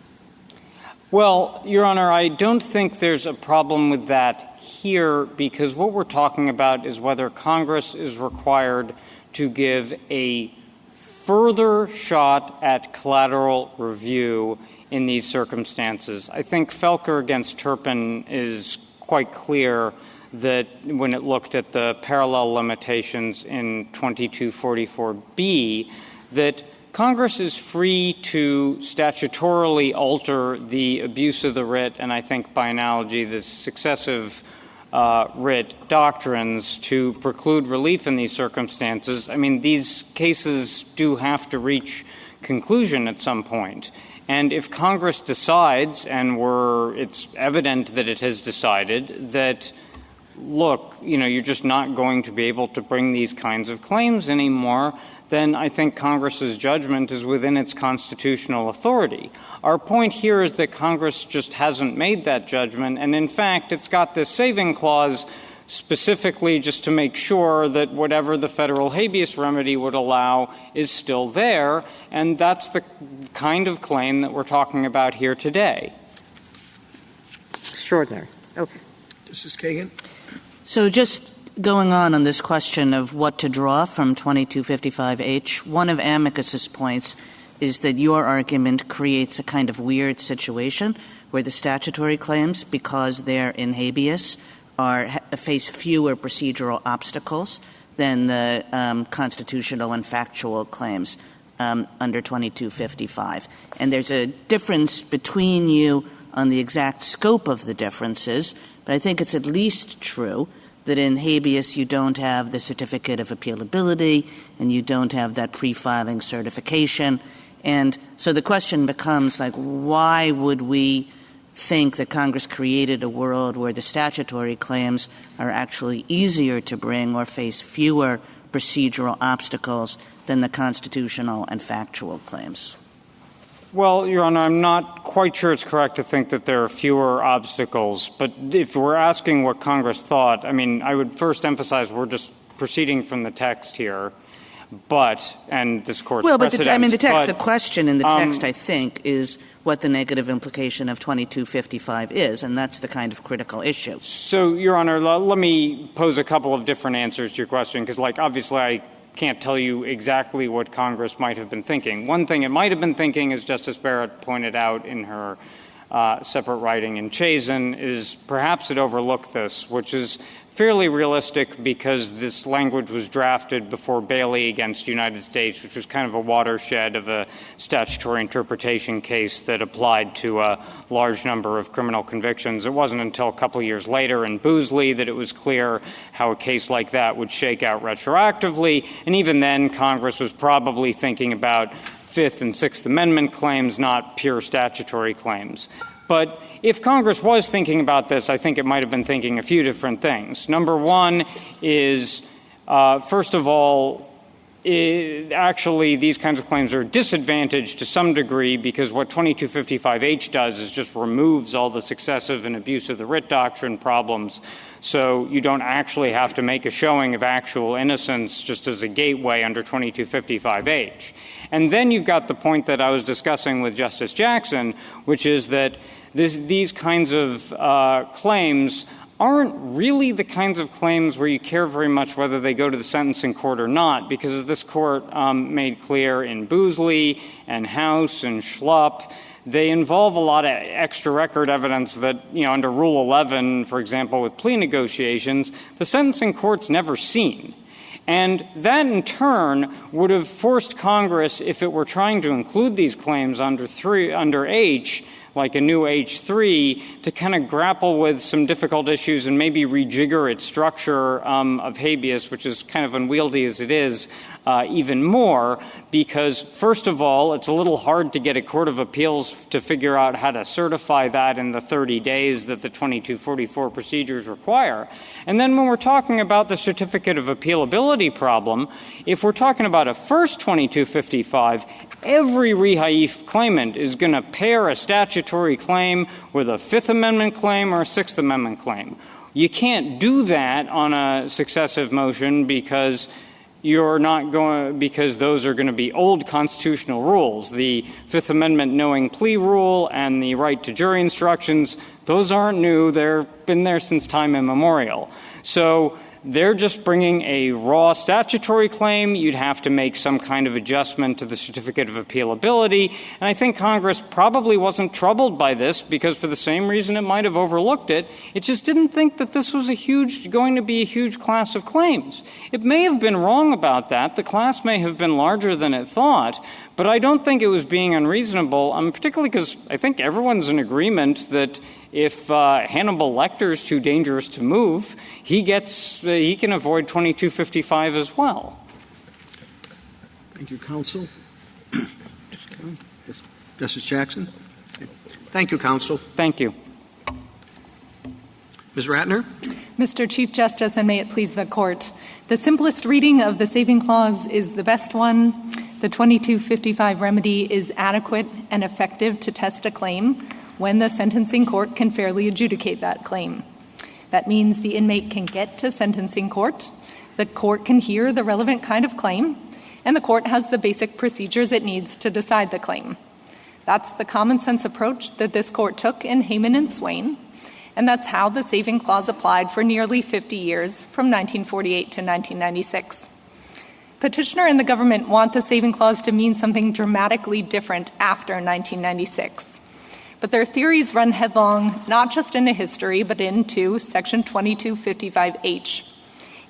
Well, Your Honor, I don't think there's a problem with that here, because what we're talking about is whether Congress is required to give a further shot at collateral review in these circumstances. I think Felker against Turpin is quite clear that when it looked at the parallel limitations in 2244B, that Congress is free to statutorily alter the abuse of the writ, and I think by analogy the successive writ doctrines to preclude relief in these circumstances. I mean, these cases do have to reach conclusion at some point. And if Congress decides, and it's evident that it has decided, that, look, you're just not going to be able to bring these kinds of claims anymore, then I think Congress's judgment is within its constitutional authority. Our point here is that Congress just hasn't made that judgment, and in fact, it's got this saving clause specifically just to make sure that whatever the federal habeas remedy would allow is still there, and that's the kind of claim that we're talking about here today. Extraordinary. Okay. Justice Kagan? So just going on this question of what to draw from 2255H, one of amicus's points is that your argument creates a kind of weird situation where the statutory claims, because they're in habeas, face fewer procedural obstacles than the constitutional and factual claims under 2255. And there's a difference between you on the exact scope of the differences, but I think it's at least true that in habeas you don't have the certificate of appealability and you don't have that pre-filing certification. And so the question becomes, why would we think that Congress created a world where the statutory claims are actually easier to bring or face fewer procedural obstacles than the constitutional and factual claims? Well, Your Honor, I'm not quite sure it's correct to think that there are fewer obstacles. But if we're asking what Congress thought, I would first emphasize we're just proceeding from the text here. And this Court's precedents. The question in the text, I think, is what the negative implication of 2255 is, and that's the kind of critical issue. So, Your Honor, let me pose a couple of different answers to your question, because, obviously I can't tell you exactly what Congress might have been thinking. One thing it might have been thinking, as Justice Barrett pointed out in her separate writing in Chazen, is perhaps it overlooked this, which is fairly realistic because this language was drafted before Bailey against United States, which was kind of a watershed of a statutory interpretation case that applied to a large number of criminal convictions. It wasn't until a couple of years later in Boosley that it was clear how a case like that would shake out retroactively. And even then, Congress was probably thinking about Fifth and Sixth Amendment claims, not pure statutory claims. But if Congress was thinking about this, I think it might have been thinking a few different things. Number one is, first of all, actually these kinds of claims are disadvantaged to some degree because what 2255H does is just removes all the successive and abuse of the writ doctrine problems. So you don't actually have to make a showing of actual innocence just as a gateway under 2255H. And then you've got the point that I was discussing with Justice Jackson, which is that these kinds of claims aren't really the kinds of claims where you care very much whether they go to the sentencing court or not, because as this court made clear in Boozley and House and Schlupp, they involve a lot of extra record evidence that, under Rule 11, for example, with plea negotiations, the sentencing court's never seen. And that, in turn, would have forced Congress, if it were trying to include these claims under H, like a new H3, to kind of grapple with some difficult issues and maybe rejigger its structure of habeas, which is kind of unwieldy as it is, even more, because, first of all, it's a little hard to get a court of appeals to figure out how to certify that in the 30 days that the 2244 procedures require. And then when we're talking about the certificate of appealability problem, if we're talking about a first 2255, every Rehaif claimant is going to pair a statutory claim with a Fifth Amendment claim or a Sixth Amendment claim. You can't do that on a successive motion because those are going to be old constitutional rules. The Fifth Amendment knowing plea rule and the right to jury instructions, those aren't new. They've been there since time immemorial. So they're just bringing a raw statutory claim. You'd have to make some kind of adjustment to the certificate of appealability. And I think Congress probably wasn't troubled by this because for the same reason it might have overlooked it. It just didn't think that this was going to be a huge class of claims. It may have been wrong about that. The class may have been larger than it thought. But I don't think it was being unreasonable, particularly because I think everyone's in agreement that if Hannibal Lecter's too dangerous to move, he can avoid 2255 as well. Thank you, counsel. Justice Jackson. Thank you, counsel. Thank you. Ms. Ratner. Mr. Chief Justice, and may it please the Court, the simplest reading of the saving clause is the best one. The 2255 remedy is adequate and effective to test a claim when the sentencing court can fairly adjudicate that claim. That means the inmate can get to sentencing court, the court can hear the relevant kind of claim, and the court has the basic procedures it needs to decide the claim. That's the common sense approach that this court took in Hayman and Swain, and that's how the saving clause applied for nearly 50 years from 1948 to 1996. Petitioner and the government want the saving clause to mean something dramatically different after 1996. But their theories run headlong not just into history, but into Section 2255H.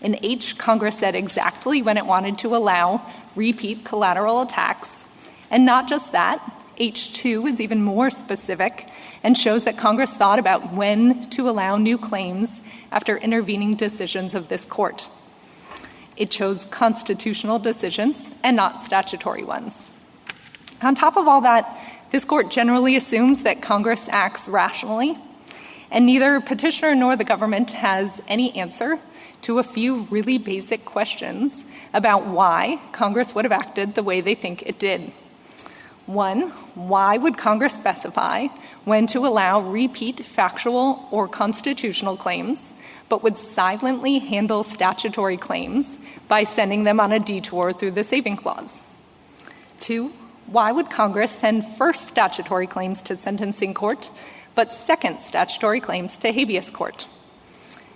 In H, Congress said exactly when it wanted to allow repeat collateral attacks. And not just that, H2 is even more specific and shows that Congress thought about when to allow new claims after intervening decisions of this court. It chose constitutional decisions and not statutory ones. On top of all that, this court generally assumes that Congress acts rationally, and neither petitioner nor the government has any answer to a few really basic questions about why Congress would have acted the way they think it did. One, why would Congress specify when to allow repeat factual or constitutional claims, but would silently handle statutory claims by sending them on a detour through the saving clause? Two, why would Congress send first statutory claims to sentencing court, but second statutory claims to habeas court?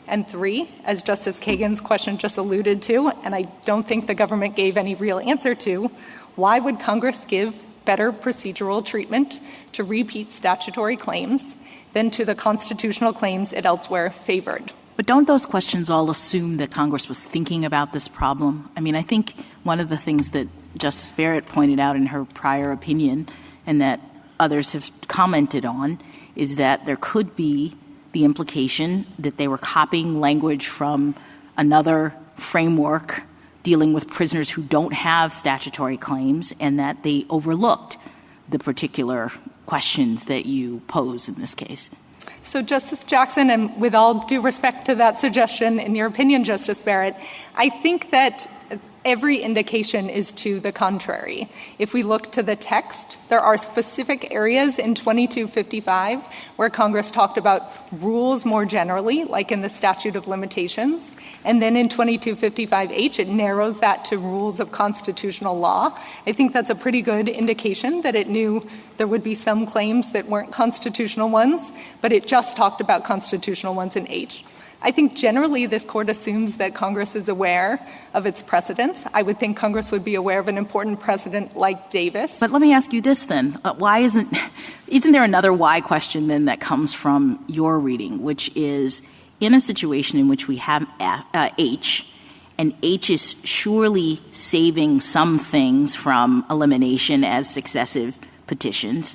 And three, as Justice Kagan's question just alluded to, and I don't think the government gave any real answer to, why would Congress give better procedural treatment to repeat statutory claims than to the constitutional claims it elsewhere favored? But don't those questions all assume that Congress was thinking about this problem? I mean, I think one of the things that Justice Barrett pointed out in her prior opinion and that others have commented on is that there could be the implication that they were copying language from another framework dealing with prisoners who don't have statutory claims and that they overlooked the particular questions that you pose in this case. So, Justice Jackson, and with all due respect to that suggestion, in your opinion, Justice Barrett, I think that Every indication is to the contrary. If we look to the text, there are specific areas in 2255 where Congress talked about rules more generally, like in the statute of limitations. And then in 2255H, it narrows that to rules of constitutional law. I think that's a pretty good indication that it knew there would be some claims that weren't constitutional ones, but it just talked about constitutional ones in H. I think generally this Court assumes that Congress is aware of its precedents. I would think Congress would be aware of an important precedent like Davis. But let me ask you this then. Why isn't there another why question then that comes from your reading, which is in a situation in which we have H, and H is surely saving some things from elimination as successive petitions,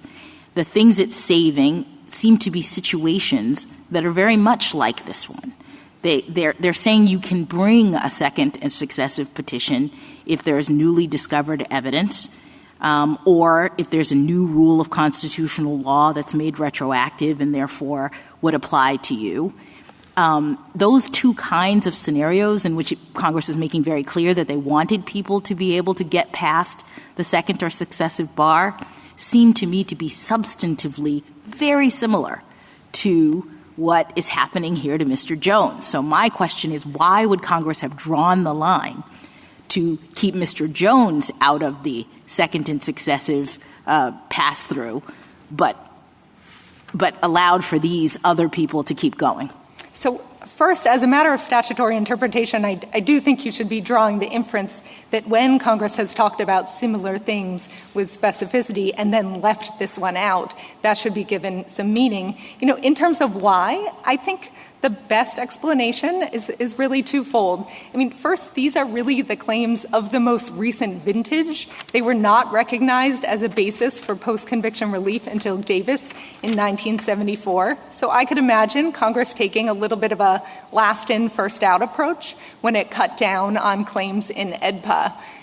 the things it's saving seem to be situations that are very much like this one. They're saying you can bring a second and successive petition if there's newly discovered evidence, or if there's a new rule of constitutional law that's made retroactive and therefore would apply to you. Those two kinds of scenarios in which Congress is making very clear that they wanted people to be able to get past the second or successive bar seem to me to be substantively very similar to what is happening here to Mr. Jones. So my question is, why would Congress have drawn the line to keep Mr. Jones out of the second and successive pass-through, but allowed for these other people to keep going? So first, as a matter of statutory interpretation, I do think you should be drawing the inference that when Congress has talked about similar things with specificity and then left this one out, that should be given some meaning. In terms of why, I think the best explanation is really twofold. First, these are really the claims of the most recent vintage. They were not recognized as a basis for post-conviction relief until Davis in 1974. So I could imagine Congress taking a little bit of a last-in, first-out approach when it cut down on claims in AEDPA.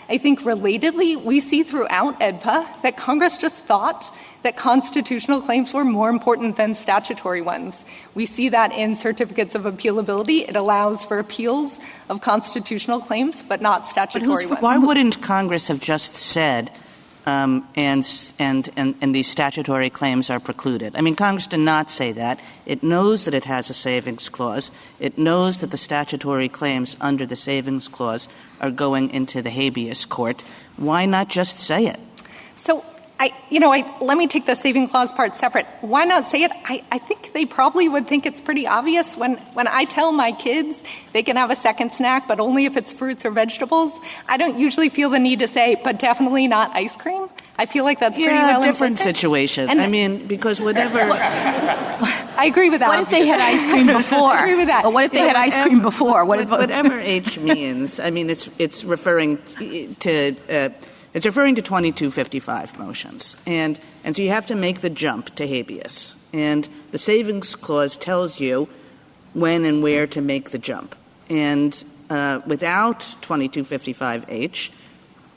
I think relatedly, we see throughout AEDPA that Congress just thought that constitutional claims were more important than statutory ones. We see that in certificates of appealability. It allows for appeals of constitutional claims, but not statutory ones. Why wouldn't Congress have just said, and these statutory claims are precluded? Congress did not say that. It knows that it has a savings clause. It knows that the statutory claims under the savings clause are going into the habeas court. Why not just say it? So let me take the saving clause part separate. Why not say it? I think they probably would think it's pretty obvious. When I tell my kids they can have a second snack, but only if it's fruits or vegetables, I don't usually feel the need to say, but definitely not ice cream. I feel like that's pretty well different implicit. situation. Because whatever... I agree with that. What if they had ice cream before? I agree with that. Or what if they had ice cream before? Whatever H means, it's referring to... It's referring to 2255 motions. And so you have to make the jump to habeas. And the savings clause tells you when and where to make the jump. And without 2255H,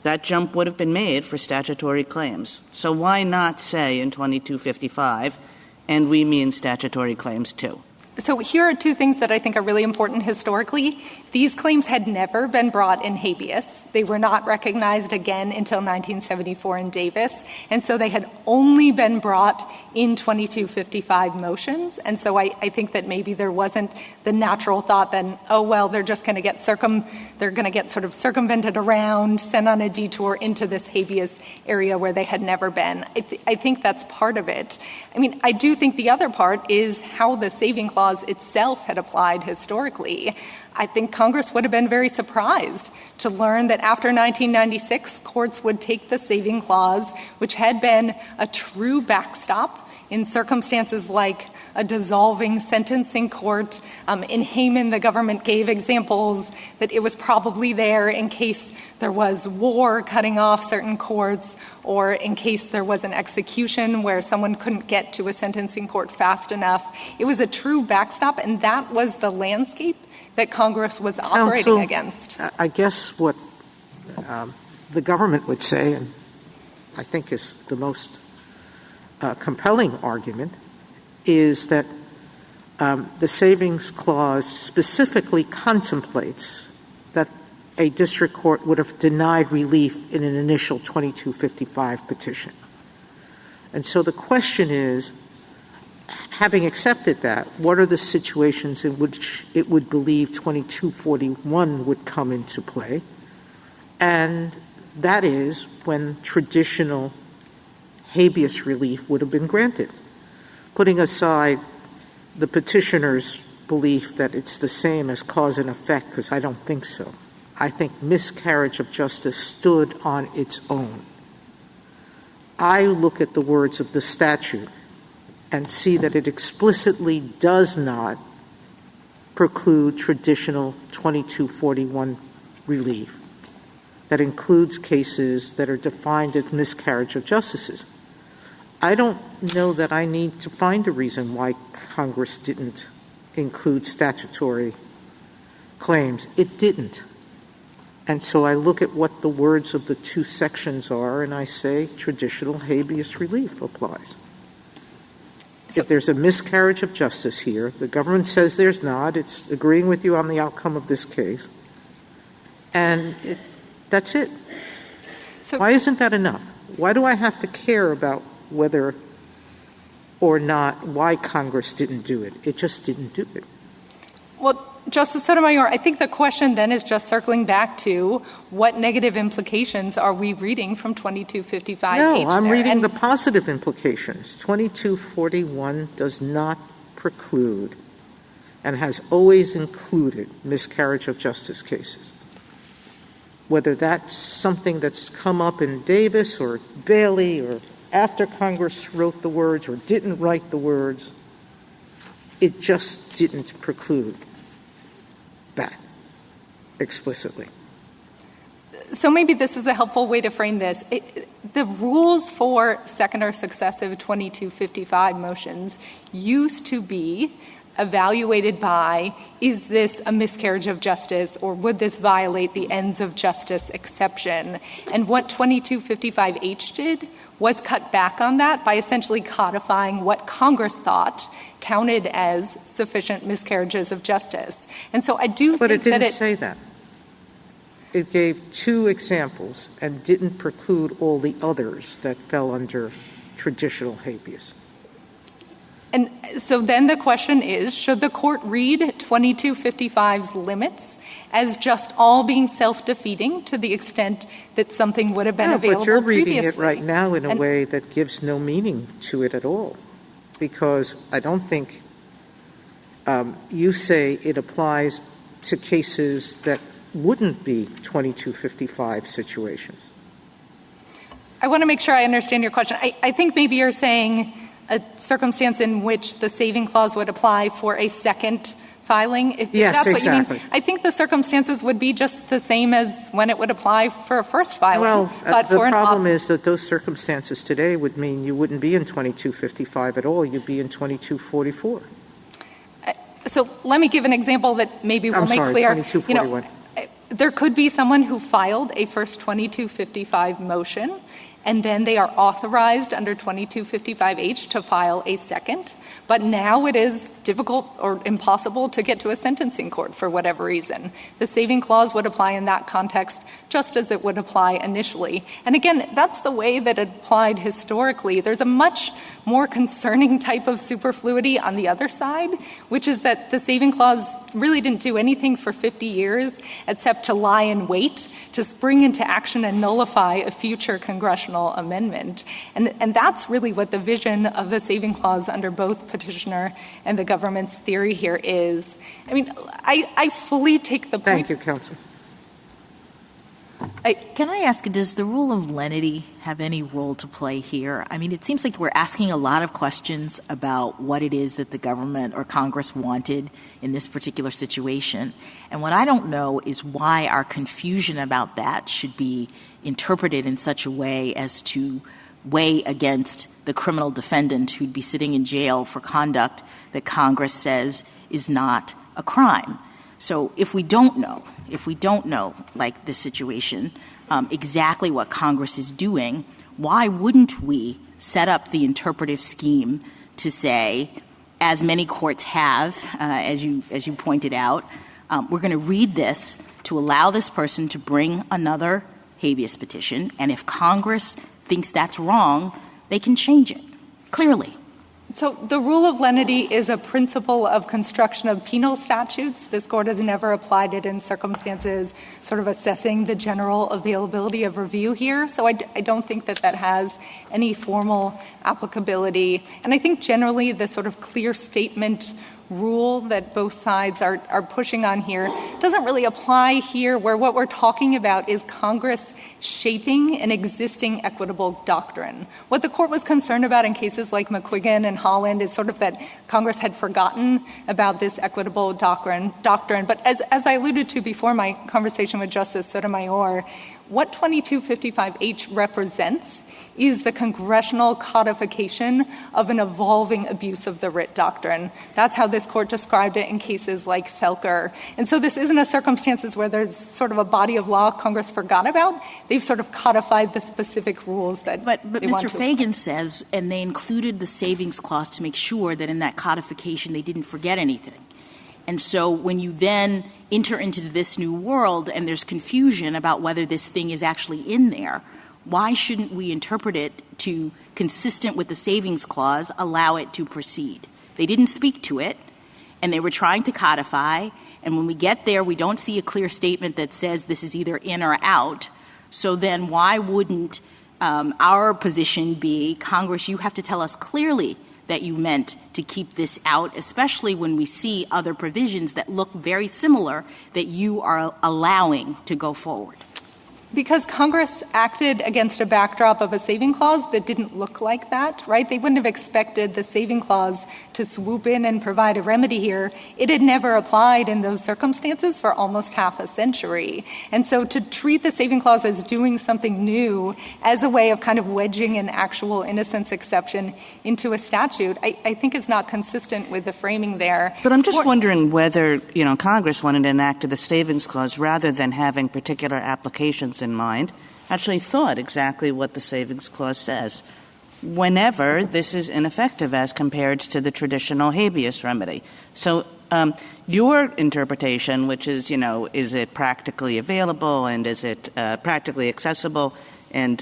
that jump would have been made for statutory claims. So why not say in 2255, and we mean statutory claims too? So here are two things that I think are really important historically. These claims had never been brought in habeas. They were not recognized again until 1974 in Davis. And so they had only been brought in 2255 motions. And so I think that maybe there wasn't the natural thought then, they're just going to get sort of circumvented around, sent on a detour into this habeas area where they had never been. I think that's part of it. I do think the other part is how the saving clause itself had applied historically. I think Congress would have been very surprised to learn that after 1996, courts would take the saving clause, which had been a true backstop in circumstances like a dissolving sentencing court. In Hayman, the government gave examples that it was probably there in case there was war cutting off certain courts, or in case there was an execution where someone couldn't get to a sentencing court fast enough. It was a true backstop, and that was the landscape that Congress was operating against. I guess what the government would say, and I think is the most compelling argument, is that the savings clause specifically contemplates that a district court would have denied relief in an initial 2255 petition. And so the question is, having accepted that, what are the situations in which it would believe 2241 would come into play? And that is when traditional habeas relief would have been granted. Putting aside the petitioner's belief that it's the same as cause and effect, because I don't think so. I think miscarriage of justice stood on its own. I look at the words of the statute and see that it explicitly does not preclude traditional 2241 relief that includes cases that are defined as miscarriage of justice. I don't know that I need to find a reason why Congress didn't include statutory claims. It didn't. And so I look at what the words of the two sections are, and I say traditional habeas relief applies. If there's a miscarriage of justice here, the government says there's not. It's agreeing with you on the outcome of this case. And that's it. So why isn't that enough? Why do I have to care about whether or not why Congress didn't do it? It just didn't do it. Well, Justice Sotomayor, I think the question then is just circling back to what negative implications are we reading from 2255H? No, I'm reading the positive implications. 2241 does not preclude and has always included miscarriage of justice cases. Whether that's something that's come up in Davis or Bailey or after Congress wrote the words or didn't write the words, it just didn't preclude that explicitly. So maybe this is a helpful way to frame this. The rules for second or successive 2255 motions used to be evaluated by, is this a miscarriage of justice or would this violate the ends of justice exception? And what 2255H did was cut back on that by essentially codifying what Congress thought counted as sufficient miscarriages of justice. And so I do but think that that it didn't say that. It gave two examples and didn't preclude all the others that fell under traditional habeas. And so then the question is, should the court read 2255's limits as just all being self-defeating to the extent that something would have been available previously? But you're reading previously? it right now in a way that gives no meaning to it at all, because I don't think you say it applies to cases that wouldn't be 2255 situations. I want to make sure I understand your question. I think maybe you're saying a circumstance in which the saving clause would apply for a second filing. If yes, that's exactly. What you mean. I think the circumstances would be just the same as when it would apply for a first filing. Well, but the for problem is that those circumstances today would mean you wouldn't be in 2255 at all. You'd be in 2244. So let me give an example that maybe will make clear. 2241. There could be someone who filed a first 2255 motion, and then they are authorized under 2255H to file a second. But now it is difficult or impossible to get to a sentencing court for whatever reason. The saving clause would apply in that context just as it would apply initially. And again, that's the way that it applied historically. There's a much more concerning type of superfluity on the other side, which is that the saving clause really didn't do anything for 50 years except to lie in wait, to spring into action and nullify a future congressional amendment. And that's really what the vision of the saving clause under both petitioner and the government's theory here is. I mean, I fully take the point. Thank you, counsel. Can I ask, does the rule of lenity have any role to play here? I mean, it seems like we're asking a lot of questions about what it is that the government or Congress wanted in this particular situation. And what I don't know is why our confusion about that should be interpreted in such a way as to weigh against the criminal defendant who'd be sitting in jail for conduct that Congress says is not a crime. So if we don't know, like this situation, exactly what Congress is doing, why wouldn't we set up the interpretive scheme to say, as many courts have, as you pointed out, we're going to read this to allow this person to bring another habeas petition, and if Congress thinks that's wrong, they can change it, clearly. So the rule of lenity is a principle of construction of penal statutes. This Court has never applied it in circumstances sort of assessing the general availability of review here. So I don't think that has any formal applicability. And I think generally the sort of clear statement rule that both sides are pushing on here doesn't really apply here, where what we're talking about is Congress shaping an existing equitable doctrine. What the Court was concerned about in cases like McQuiggan and Holland is sort of that Congress had forgotten about this equitable doctrine. But as I alluded to before my conversation with Justice Sotomayor, what 2255H represents is the congressional codification of an evolving abuse of the writ doctrine. That's how this Court described it in cases like Felker. And so this isn't a circumstances where there's sort of a body of law Congress forgot about. They've sort of codified the specific rules that But they want Mr. to Fagan says, and they included the savings clause to make sure that in that codification they didn't forget anything. And so when you then enter into this new world and there's confusion about whether this thing is actually in there, why shouldn't we interpret it to, consistent with the savings clause, allow it to proceed? They didn't speak to it, and they were trying to codify, and when we get there, we don't see a clear statement that says this is either in or out. So then why wouldn't our position be, Congress, you have to tell us clearly that you meant to keep this out, especially when we see other provisions that look very similar that you are allowing to go forward? Because Congress acted against a backdrop of a saving clause that didn't look like that, right? They wouldn't have expected the saving clause to swoop in and provide a remedy here. It had never applied in those circumstances for almost half a century. And so to treat the saving clause as doing something new as a way of kind of wedging an actual innocence exception into a statute, I think is not consistent with the framing there. But I'm just wondering whether, Congress wanted to enact the savings clause rather than having particular applications in mind, actually thought exactly what the savings clause says. Whenever this is ineffective as compared to the traditional habeas remedy. So your interpretation, which is, is it practically available and is it practically accessible? And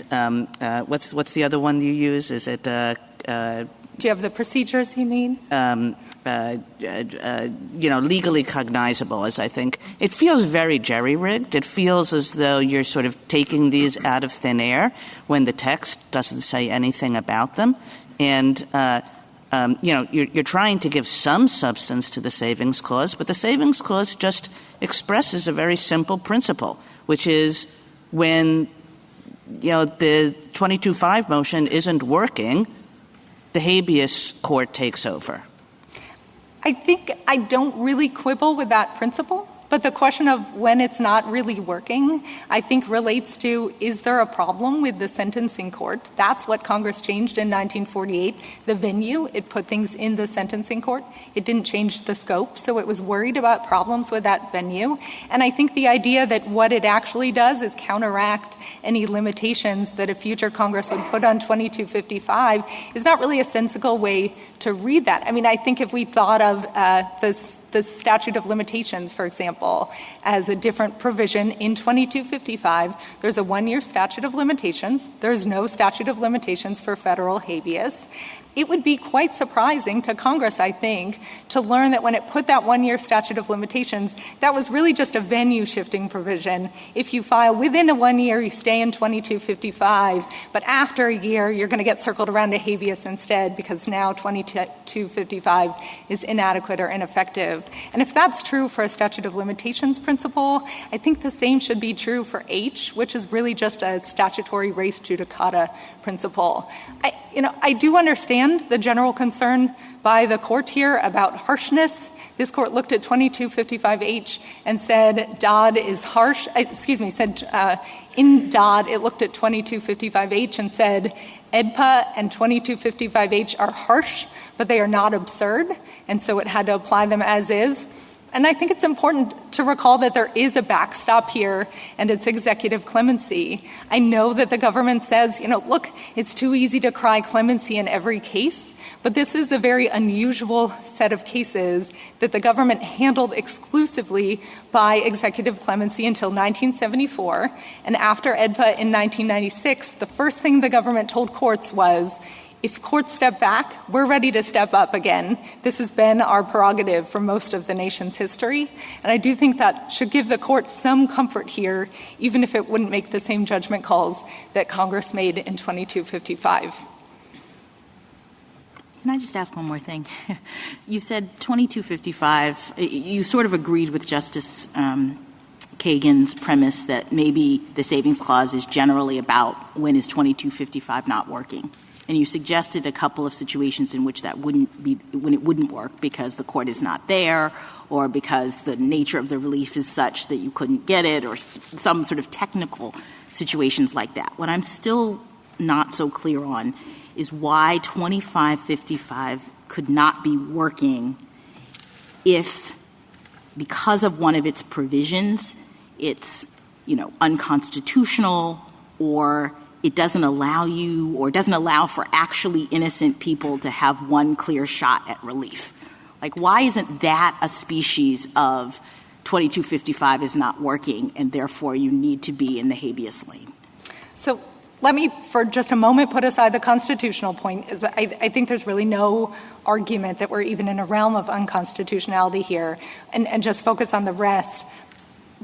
what's the other one you use? Is it do you have the procedures you mean? Legally cognizable, as I think. It feels very jerry-rigged. It feels as though you're sort of taking these out of thin air when the text doesn't say anything about them. And, you're trying to give some substance to the savings clause, but the savings clause just expresses a very simple principle, which is when, the 22-5 motion isn't working, the habeas court takes over. I think I don't really quibble with that principle, but the question of when it's not really working, I think relates to, is there a problem with the sentencing court? That's what Congress changed in 1948. The venue, it put things in the sentencing court. It didn't change the scope, so it was worried about problems with that venue. And I think the idea that what it actually does is counteract any limitations that a future Congress would put on 2255 is not really a sensible way to read that. I mean, I think if we thought of the statute of limitations, for example, as a different provision in 2255, there's a 1-year statute of limitations. There's no statute of limitations for federal habeas. It would be quite surprising to Congress, I think, to learn that when it put that 1-year statute of limitations, that was really just a venue-shifting provision. If you file within a 1 year, you stay in 2255, but after a year, you're going to get circled around to habeas instead because now 2255 is inadequate or ineffective. And if that's true for a statute of limitations principle, I think the same should be true for H, which is really just a statutory res judicata principle. I do understand the general concern by the court here about harshness. This court looked at 2255H and said Dodd is harsh. In Dodd, it looked at 2255H and said AEDPA and 2255H are harsh, but they are not absurd, and so it had to apply them as is. And I think it's important to recall that there is a backstop here, and it's executive clemency. I know that the government says, look, it's too easy to cry clemency in every case, but this is a very unusual set of cases that the government handled exclusively by executive clemency until 1974. And after AEDPA in 1996, the first thing the government told courts was, if courts step back, we're ready to step up again. This has been our prerogative for most of the nation's history. And I do think that should give the court some comfort here, even if it wouldn't make the same judgment calls that Congress made in 2255. Can I just ask one more thing? You said 2255, you sort of agreed with Justice Kagan's premise that maybe the Savings Clause is generally about when is 2255 not working. And you suggested a couple of situations in which that wouldn't be, when it wouldn't work because the court is not there or because the nature of the relief is such that you couldn't get it or some sort of technical situations like that. What I'm still not so clear on is why 2555 could not be working if, because of one of its provisions, it's, unconstitutional or it doesn't allow you or doesn't allow for actually innocent people to have one clear shot at relief. Like, why isn't that a species of 2255 is not working and therefore you need to be in the habeas lane? So let me, for just a moment, put aside the constitutional point. I think there's really no argument that we're even in a realm of unconstitutionality here and just focus on the rest.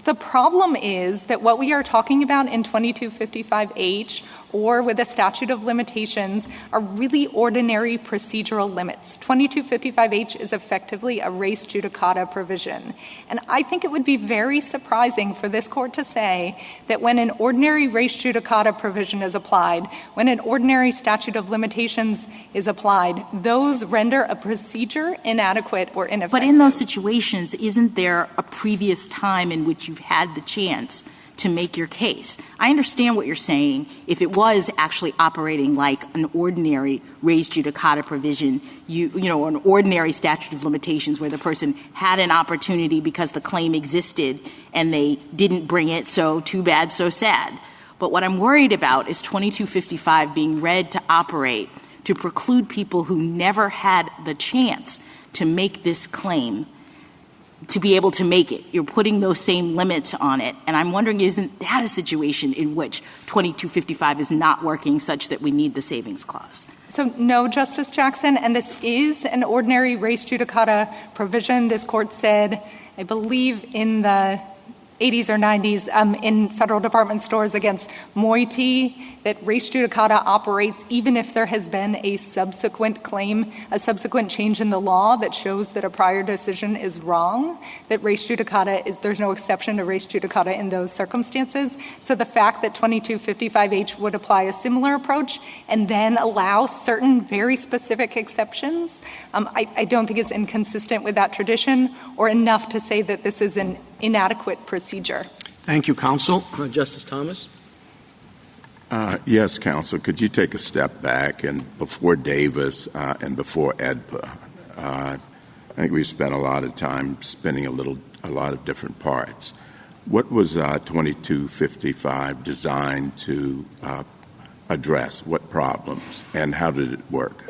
The problem is that what we are talking about in 2255H or with a statute of limitations are really ordinary procedural limits. 2255H is effectively a res judicata provision. And I think it would be very surprising for this court to say that when an ordinary res judicata provision is applied, when an ordinary statute of limitations is applied, those render a procedure inadequate or ineffective. But in those situations, isn't there a previous time in which you've had the chance to make your case? I understand what you're saying. If it was actually operating like an ordinary res judicata provision, an ordinary statute of limitations where the person had an opportunity because the claim existed and they didn't bring it, so too bad, so sad. But what I'm worried about is 2255 being read to operate to preclude people who never had the chance to make this claim to be able to make it. You're putting those same limits on it. And I'm wondering, isn't that a situation in which 2255 is not working such that we need the savings clause? So no, Justice Jackson, and this is an ordinary res judicata provision. This court said, I believe in the 80s or 90s in federal department stores against Moiety, that res judicata operates even if there has been a subsequent claim, a subsequent change in the law that shows that a prior decision is wrong, that res judicata there's no exception to res judicata in those circumstances. So the fact that 2255H would apply a similar approach and then allow certain very specific exceptions, I don't think is inconsistent with that tradition or enough to say that this is an inadequate procedure. Thank you, counsel. Justice Thomas? Yes, counsel. Could you take a step back and before Davis and before AEDPA? I think we've spent a lot of time spinning a lot of different parts. What was 2255 designed to address? What problems? And how did it work?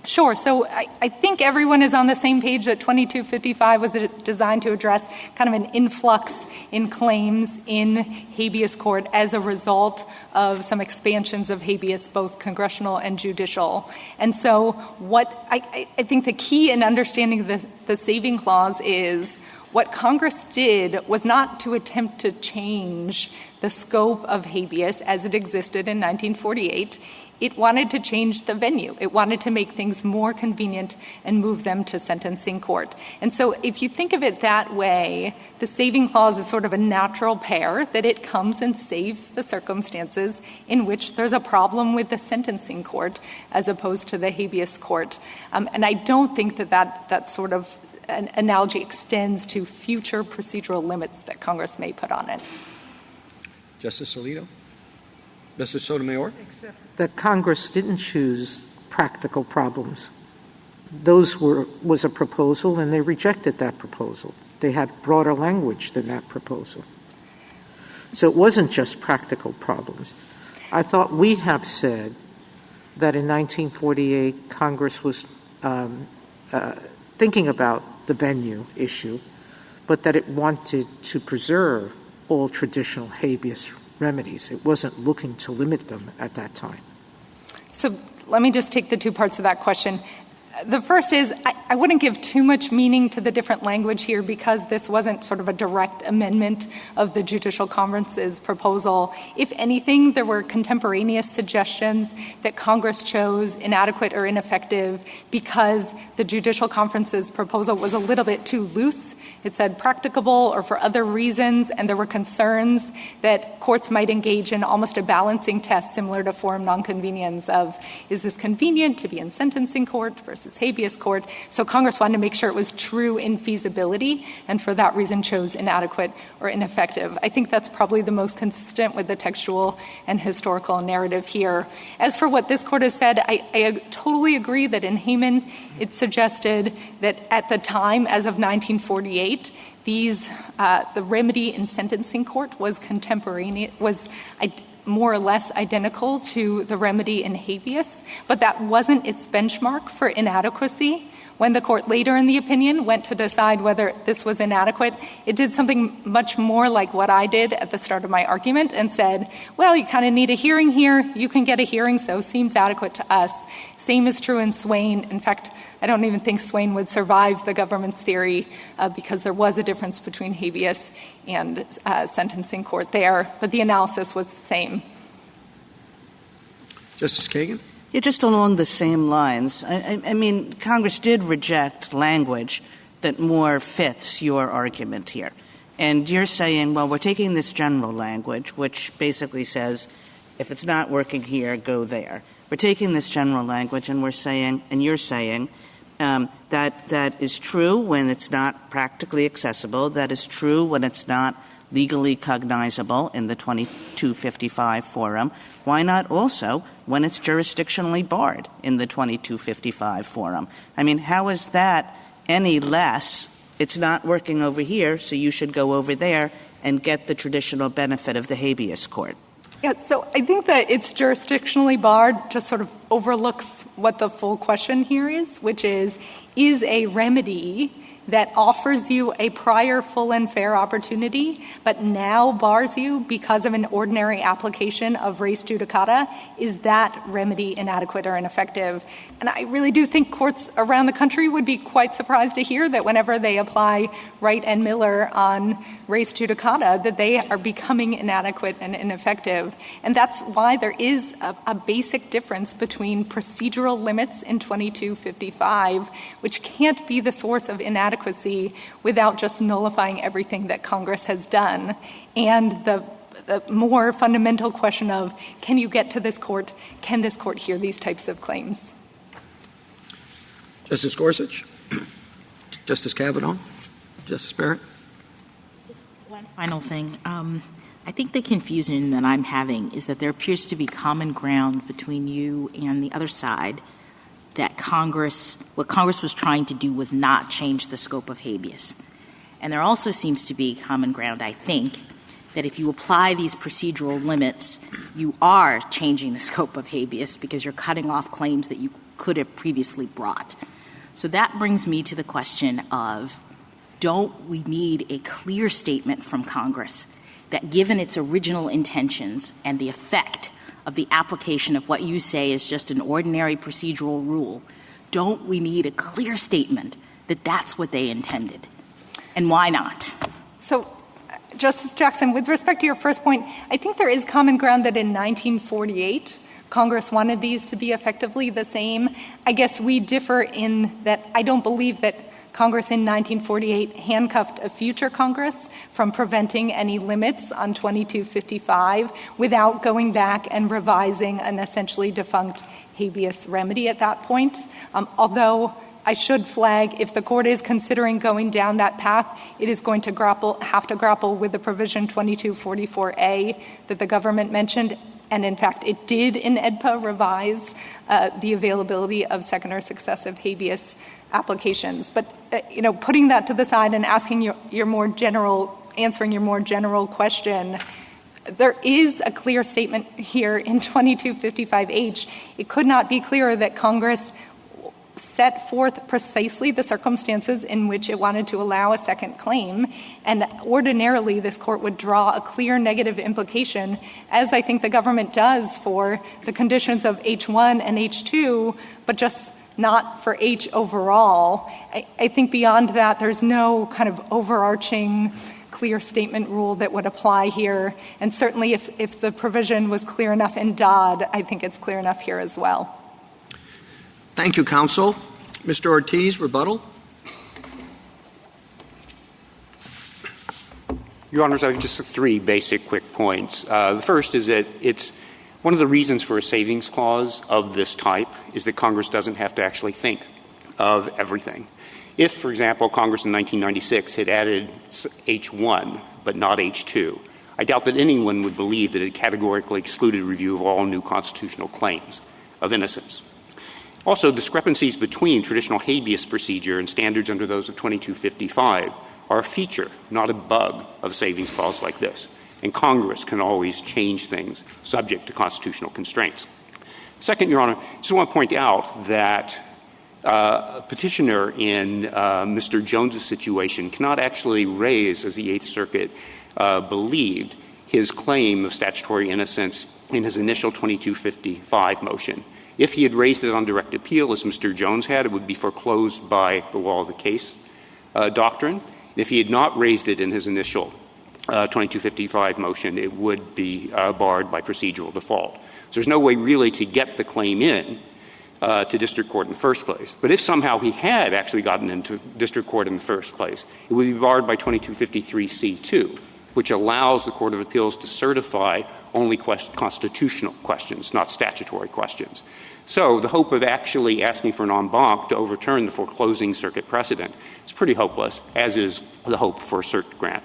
Sure. So I think everyone is on the same page that 2255 was designed to address kind of an influx in claims in habeas court as a result of some expansions of habeas, both congressional and judicial. And so what I think the key in understanding the saving clause is what Congress did was not to attempt to change the scope of habeas as it existed in 1948. It wanted to change the venue. It wanted to make things more convenient and move them to sentencing court. And so if you think of it that way, the saving clause is sort of a natural pair, that it comes and saves the circumstances in which there's a problem with the sentencing court as opposed to the habeas court. And I don't think that sort of an analogy extends to future procedural limits that Congress may put on it. Justice Alito? Justice Sotomayor? Except that Congress didn't choose practical problems. was a proposal, and they rejected that proposal. They had broader language than that proposal. So it wasn't just practical problems. I thought we have said that in 1948, Congress was thinking about the venue issue, but that it wanted to preserve all traditional habeas remedies. It wasn't looking to limit them at that time. So let me just take the two parts of that question. The first is I wouldn't give too much meaning to the different language here because this wasn't sort of a direct amendment of the Judicial Conference's proposal. If anything, there were contemporaneous suggestions that Congress chose inadequate or ineffective because the Judicial Conference's proposal was a little bit too loose. It said practicable or for other reasons, and there were concerns that courts might engage in almost a balancing test similar to forum nonconvenience of, is this convenient to be in sentencing court versus habeas court? So Congress wanted to make sure it was true in feasibility, and for that reason chose inadequate or ineffective. I think that's probably the most consistent with the textual and historical narrative here. As for what this court has said, I totally agree that in Hayman it suggested that at the time, as of 1948, the remedy in sentencing court was more or less identical to the remedy in habeas, but that wasn't its benchmark for inadequacy. When the court later in the opinion went to decide whether this was inadequate, it did something much more like what I did at the start of my argument and said, well, you kind of need a hearing here. You can get a hearing, so seems adequate to us. Same is true in Swain. In fact, I don't even think Swain would survive the government's theory because there was a difference between habeas and sentencing court there, but the analysis was the same. Justice Kagan? Yeah, just along the same lines. I mean, Congress did reject language that more fits your argument here. And you're saying, well, we're taking this general language, which basically says, if it's not working here, go there. We're taking this general language and we're saying, and you're saying, that is true when it's not practically accessible. That is true when it's not legally cognizable in the 2255 forum. Why not also when it's jurisdictionally barred in the 2255 forum? I mean, how is that any less? It's not working over here, so you should go over there and get the traditional benefit of the habeas court. Yeah, so I think that it's jurisdictionally barred just sort of overlooks what the full question here is, which is a remedy that offers you a prior full and fair opportunity, but now bars you because of an ordinary application of res judicata, is that remedy inadequate or ineffective? And I really do think courts around the country would be quite surprised to hear that whenever they apply Wright and Miller on res judicata, that they are becoming inadequate and ineffective. And that's why there is a basic difference between procedural limits in 2255, which can't be the source of inadequacy without just nullifying everything that Congress has done, and the more fundamental question of, can you get to this court? Can this court hear these types of claims? Justice Gorsuch? Justice Kavanaugh? Justice Barrett? Just one final thing. I think the confusion that I'm having is that there appears to be common ground between you and the other side that what Congress was trying to do was not change the scope of habeas. And there also seems to be common ground, I think, that if you apply these procedural limits, you are changing the scope of habeas because you're cutting off claims that you could have previously brought. So that brings me to the question of, don't we need a clear statement from Congress that given its original intentions and the effect of the application of what you say is just an ordinary procedural rule, don't we need a clear statement that that's what they intended? And why not? So, Justice Jackson, with respect to your first point, I think there is common ground that in 1948, Congress wanted these to be effectively the same. I guess we differ in that I don't believe that Congress in 1948 handcuffed a future Congress from preventing any limits on 2255 without going back and revising an essentially defunct habeas remedy at that point. Although I should flag, if the court is considering going down that path, it is going to have to grapple with the provision 2244A that the government mentioned. And in fact, it did in AEDPA revise the availability of second or successive habeas applications. But, putting that to the side and asking answering your more general question, there is a clear statement here in 2255H. It could not be clearer that Congress set forth precisely the circumstances in which it wanted to allow a second claim, and ordinarily this court would draw a clear negative implication, as I think the government does for the conditions of H1 and H2, but just not for H overall. I think beyond that, there's no kind of overarching clear statement rule that would apply here, and certainly if the provision was clear enough in Dodd, I think it's clear enough here as well. Thank you, counsel. Mr. Ortiz, rebuttal. Your Honors, I have just three basic quick points. The first is that it's one of the reasons for a savings clause of this type is that Congress doesn't have to actually think of everything. If, for example, Congress in 1996 had added H1 but not H2, I doubt that anyone would believe that it categorically excluded review of all new constitutional claims of innocence. Also, discrepancies between traditional habeas procedure and standards under those of 2255 are a feature, not a bug, of a savings clause like this. And Congress can always change things subject to constitutional constraints. Second, Your Honor, I just want to point out that a petitioner in Mr. Jones's situation cannot actually raise, as the Eighth Circuit believed, his claim of statutory innocence in his initial 2255 motion. If he had raised it on direct appeal, as Mr. Jones had, it would be foreclosed by the law of the case doctrine. If he had not raised it in his initial 2255 motion, it would be barred by procedural default. So there's no way really to get the claim in to district court in the first place. But if somehow he had actually gotten into district court in the first place, it would be barred by 2253C2, which allows the Court of Appeals to certify only constitutional questions, not statutory questions. So the hope of actually asking for an en banc to overturn the foreclosing circuit precedent is pretty hopeless, as is the hope for a cert grant.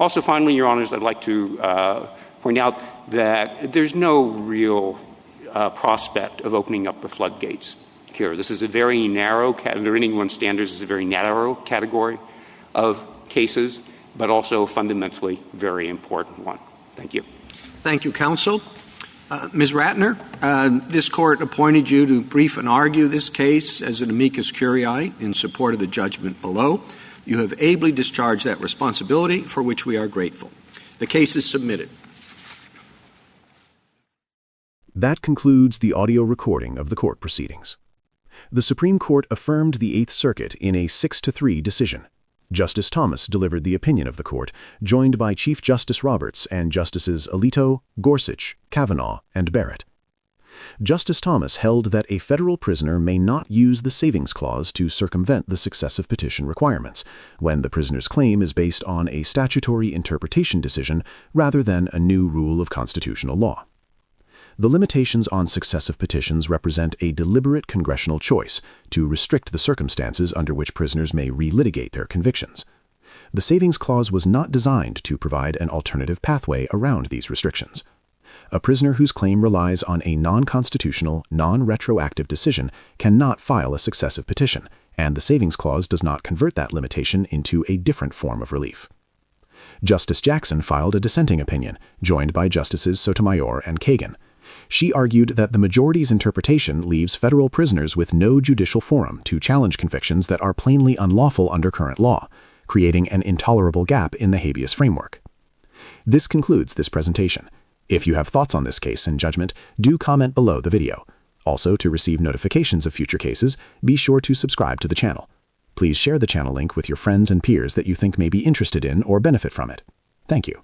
Also, finally, Your Honors, I'd like to point out that there's no real prospect of opening up the floodgates here. This is a very narrow, under anyone's standards, is a very narrow category of cases, but also a fundamentally very important one. Thank you. Thank you, counsel. Ms. Ratner, this court appointed you to brief and argue this case as an amicus curiae in support of the judgment below. You have ably discharged that responsibility, for which we are grateful. The case is submitted. That concludes the audio recording of the court proceedings. The Supreme Court affirmed the Eighth Circuit in a 6-3 decision. Justice Thomas delivered the opinion of the court, joined by Chief Justice Roberts and Justices Alito, Gorsuch, Kavanaugh, and Barrett. Justice Thomas held that a federal prisoner may not use the savings clause to circumvent the successive petition requirements when the prisoner's claim is based on a statutory interpretation decision rather than a new rule of constitutional law. The limitations on successive petitions represent a deliberate congressional choice to restrict the circumstances under which prisoners may relitigate their convictions. The Savings Clause was not designed to provide an alternative pathway around these restrictions. A prisoner whose claim relies on a non-constitutional, non-retroactive decision cannot file a successive petition, and the Savings Clause does not convert that limitation into a different form of relief. Justice Jackson filed a dissenting opinion, joined by Justices Sotomayor and Kagan. She argued that the majority's interpretation leaves federal prisoners with no judicial forum to challenge convictions that are plainly unlawful under current law, creating an intolerable gap in the habeas framework. This concludes this presentation. If you have thoughts on this case and judgment, do comment below the video. Also, to receive notifications of future cases, be sure to subscribe to the channel. Please share the channel link with your friends and peers that you think may be interested in or benefit from it. Thank you.